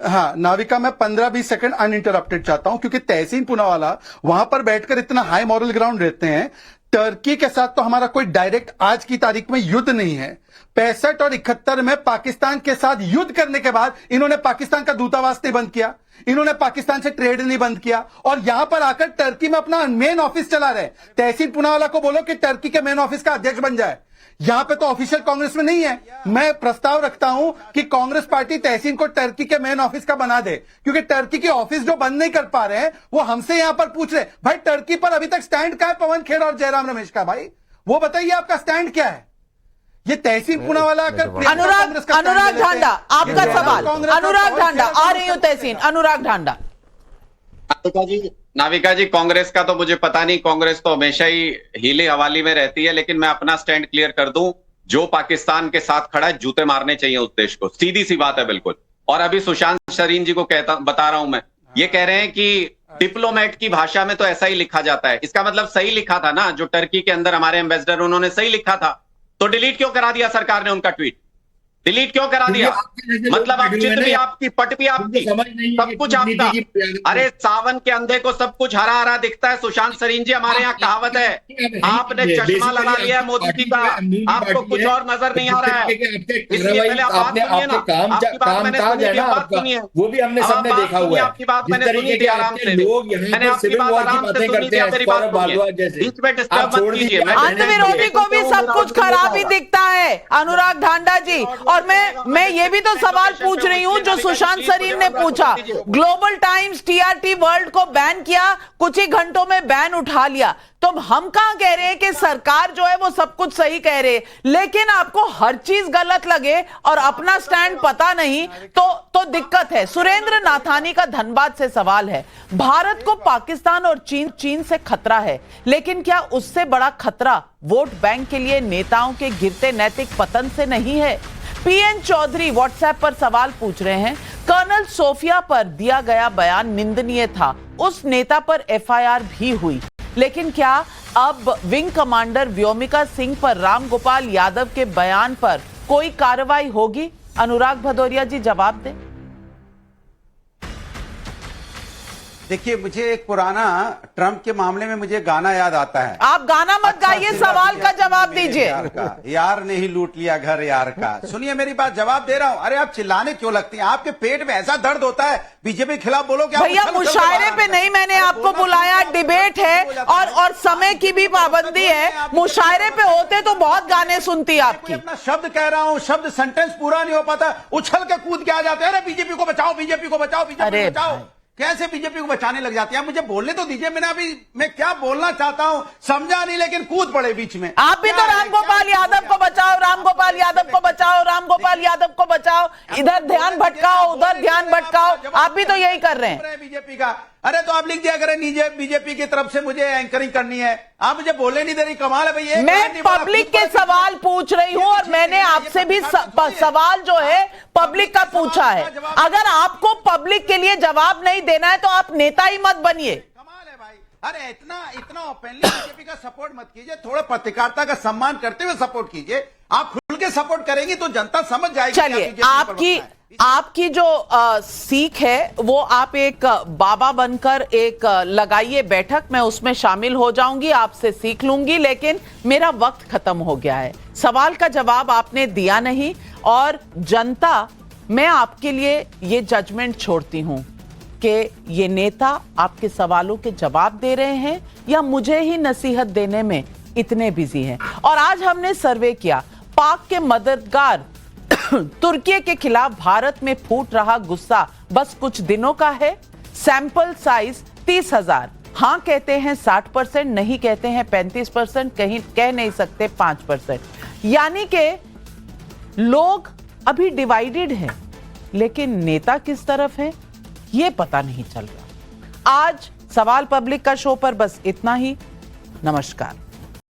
S9: हाँ नाविका, मैं 15-20 सेकंड अनइंटरप्टेड चाहता हूं, क्योंकि तहसीन पूनावाला वहां पर बैठकर इतना हाई मॉरल ग्राउंड रहते हैं। टर्की के साथ तो हमारा कोई डायरेक्ट आज की तारीख में युद्ध नहीं है। 65 और 71 में पाकिस्तान के साथ युद्ध करने के बाद इन्होंने पाकिस्तान का दूतावास नहीं बंद किया, इन्होंने पाकिस्तान से ट्रेड नहीं बंद किया, और यहां पर आकर टर्की में अपना मेन ऑफिस चला रहे। तहसीन पूनावाला को बोलो कि टर्की के मेन ऑफिस का अध्यक्ष बन जाए। यहां पे तो ऑफिशियल कांग्रेस में नहीं है। मैं प्रस्ताव रखता हूं कि कांग्रेस पार्टी तहसीन को टर्की के मेन ऑफिस का बना दे, क्योंकि टर्की के ऑफिस जो बंद नहीं कर पा रहे हैं वो हमसे यहां पर पूछ रहे, भाई टर्की पर अभी तक स्टैंड क्या है पवन खेड़ा और जयराम रमेश का? भाई वो बताइए आपका स्टैंड क्या है? ये तहसीन पूनावाला
S1: अनुराग ढांडा, आपका सवाल। अनुराग ढांडा, आ रही हूं तहसीन। अनुराग ढांडा।
S2: नाविका जी, कांग्रेस का तो मुझे पता नहीं, कांग्रेस तो हमेशा ही हीले हवाली में रहती है, लेकिन मैं अपना स्टैंड क्लियर कर दूं, जो पाकिस्तान के साथ खड़ा है जूते मारने चाहिए उस देश को, सीधी सी बात है बिल्कुल। और अभी सुशांत शरीन जी को बता रहा हूं मैं, ये कह रहे हैं कि डिप्लोमेट की भाषा में तो ऐसा ही लिखा जाता है, इसका मतलब सही लिखा था ना, जो टर्की के अंदर हमारे एम्बेसडर उन्होंने सही लिखा था, तो डिलीट क्यों करा दिया सरकार ने उनका ट्वीट? डिलीट क्यों करा दिया? मतलब आप चित्र भी आपकी, पट भी आपकी, सब कुछ आपका। अरे सावन के अंधे को सब कुछ हरा हरा दिखता है। सुशांत शरीन जी, हमारे यहाँ कहावत है, आपने चश्मा लगा लिया है मोदी जी का, आपको कुछ और नजर नहीं आ रहा है, इसलिए पहले आप बात सुनिए ना। आपकी बात मैंने सुनी थी, बात सुनिए।
S11: वो भी हमने सबने देखा हुआ है।
S2: आपकी बात मैंने सुनी थी आराम से, मैंने आपकी बात आराम से सुनी थी, मेरी बात सुनिए, बीच में डिस्टर्ब मत कीजिए।
S1: अंतविरोधी को भी सब कुछ खराब ही दिखता है अनुराग ढांडा जी। और मैं ये भी तो सवाल पूछ रही हूं जो सुशांत शरीन ने पूछा। ग्लोबल टाइम्स टीआरटी वर्ल्ड को बैन किया, कुछ ही घंटों में बैन उठा लिया, तो हम कहां कह रहे हैं कि सरकार जो है वो सब कुछ सही कह रहे, लेकिन आपको हर चीज गलत लगे और अपना स्टैंड पता नहीं तो दिक्कत है। सुरेंद्र नाथानी का धनबाद से सवाल है, भारत को पाकिस्तान और चीन से खतरा है, लेकिन क्या उससे बड़ा खतरा वोट बैंक के लिए नेताओं के गिरते नैतिक पतन से नहीं है? पीएन चौधरी व्हाट्सएप पर सवाल पूछ रहे हैं, कर्नल सोफिया पर दिया गया बयान निंदनीय था, उस नेता पर एफआईआर भी हुई, लेकिन क्या अब विंग कमांडर व्योमिका सिंह पर रामगोपाल यादव के बयान पर कोई कार्रवाई होगी? अनुराग भदौरिया जी जवाब दें।
S8: देखिए, मुझे एक पुराना ट्रंप के मामले में मुझे गाना याद आता है।
S1: आप गाना मत गाइए, सवाल का जवाब दीजिए।
S8: यार ने ही लूट लिया घर यार का। सुनिए मेरी बात, जवाब दे रहा हूं। अरे आप चिल्लाने क्यों लगती हैं? आपके पेट में ऐसा दर्द होता है, बीजेपी के खिलाफ बोलो क्या?
S1: भैया मुशायरे पे नहीं, मैंने आपको बुलाया, डिबेट है और समय की भी पाबंदी है। मुशायरे पे होते तो बहुत गाने सुनती आपकी।
S8: अपना शब्द कह रहा हूं, शब्द सेंटेंस पूरा नहीं हो पाता, उछल के कूद के आ जाते हैं। अरे बीजेपी को बचाओ, बीजेपी को बचाओ, बीजेपी को बचाओ। कैसे बीजेपी को बचाने लग जाते हैं? मुझे बोलने तो दीजिए, मैं क्या बोलना चाहता हूं समझा नहीं, लेकिन कूद पड़े बीच में।
S1: आप भी तो रामगोपाल यादव को बचाओ, रामगोपाल यादव को बचाओ, रामगोपाल यादव को बचाओ, इधर ध्यान भटकाओ, उधर ध्यान भटकाओ, आप भी तो यही कर रहे हैं
S8: बीजेपी का। अरे तो आप लिख दिया करें बीजेपी की तरफ से मुझे एंकरिंग करनी है, आप मुझे बोलने नहीं दे रही। कमाल है भैया।
S1: मैं पब्लिक के सवाल पूछ रही हूं और मैंने आपसे भी सवाल जो है पब्लिक का पूछा है। अगर आपको पब्लिक के लिए जवाब नहीं देना है तो आप नेता ही मत बनिए।
S8: कमाल है भाई। अरे इतना ओपनली बीजेपी का सपोर्ट मत कीजिए, थोड़ा पत्रकारिता का सम्मान करते हुए सपोर्ट कीजिए। आप खुल के सपोर्ट करेंगी तो जनता समझ जाएगी।
S1: चलिए, आपकी जो सीख है वो आप एक बाबा बनकर एक लगाइए बैठक, मैं उसमें शामिल हो जाऊंगी, आपसे सीख लूंगी, लेकिन मेरा वक्त खत्म हो गया है। सवाल का जवाब आपने दिया नहीं और जनता, मैं आपके लिए ये जजमेंट छोड़ती हूं कि ये नेता आपके सवालों के जवाब दे रहे हैं या मुझे ही नसीहत देने में इतने बिजी हैं। और आज हमने सर्वे किया, पाक के मददगार तुर्की के खिलाफ भारत में फूट रहा गुस्सा बस कुछ दिनों का है। Sample size 30,000। हां कहते हैं 60%, नहीं कहते हैं 35%, कहीं कह नहीं सकते 5%। यानी कि लोग अभी डिवाइडेड हैं, लेकिन नेता किस तरफ है ये पता नहीं चल रहा। आज सवाल पब्लिक का शो पर बस इतना ही। नमस्कार।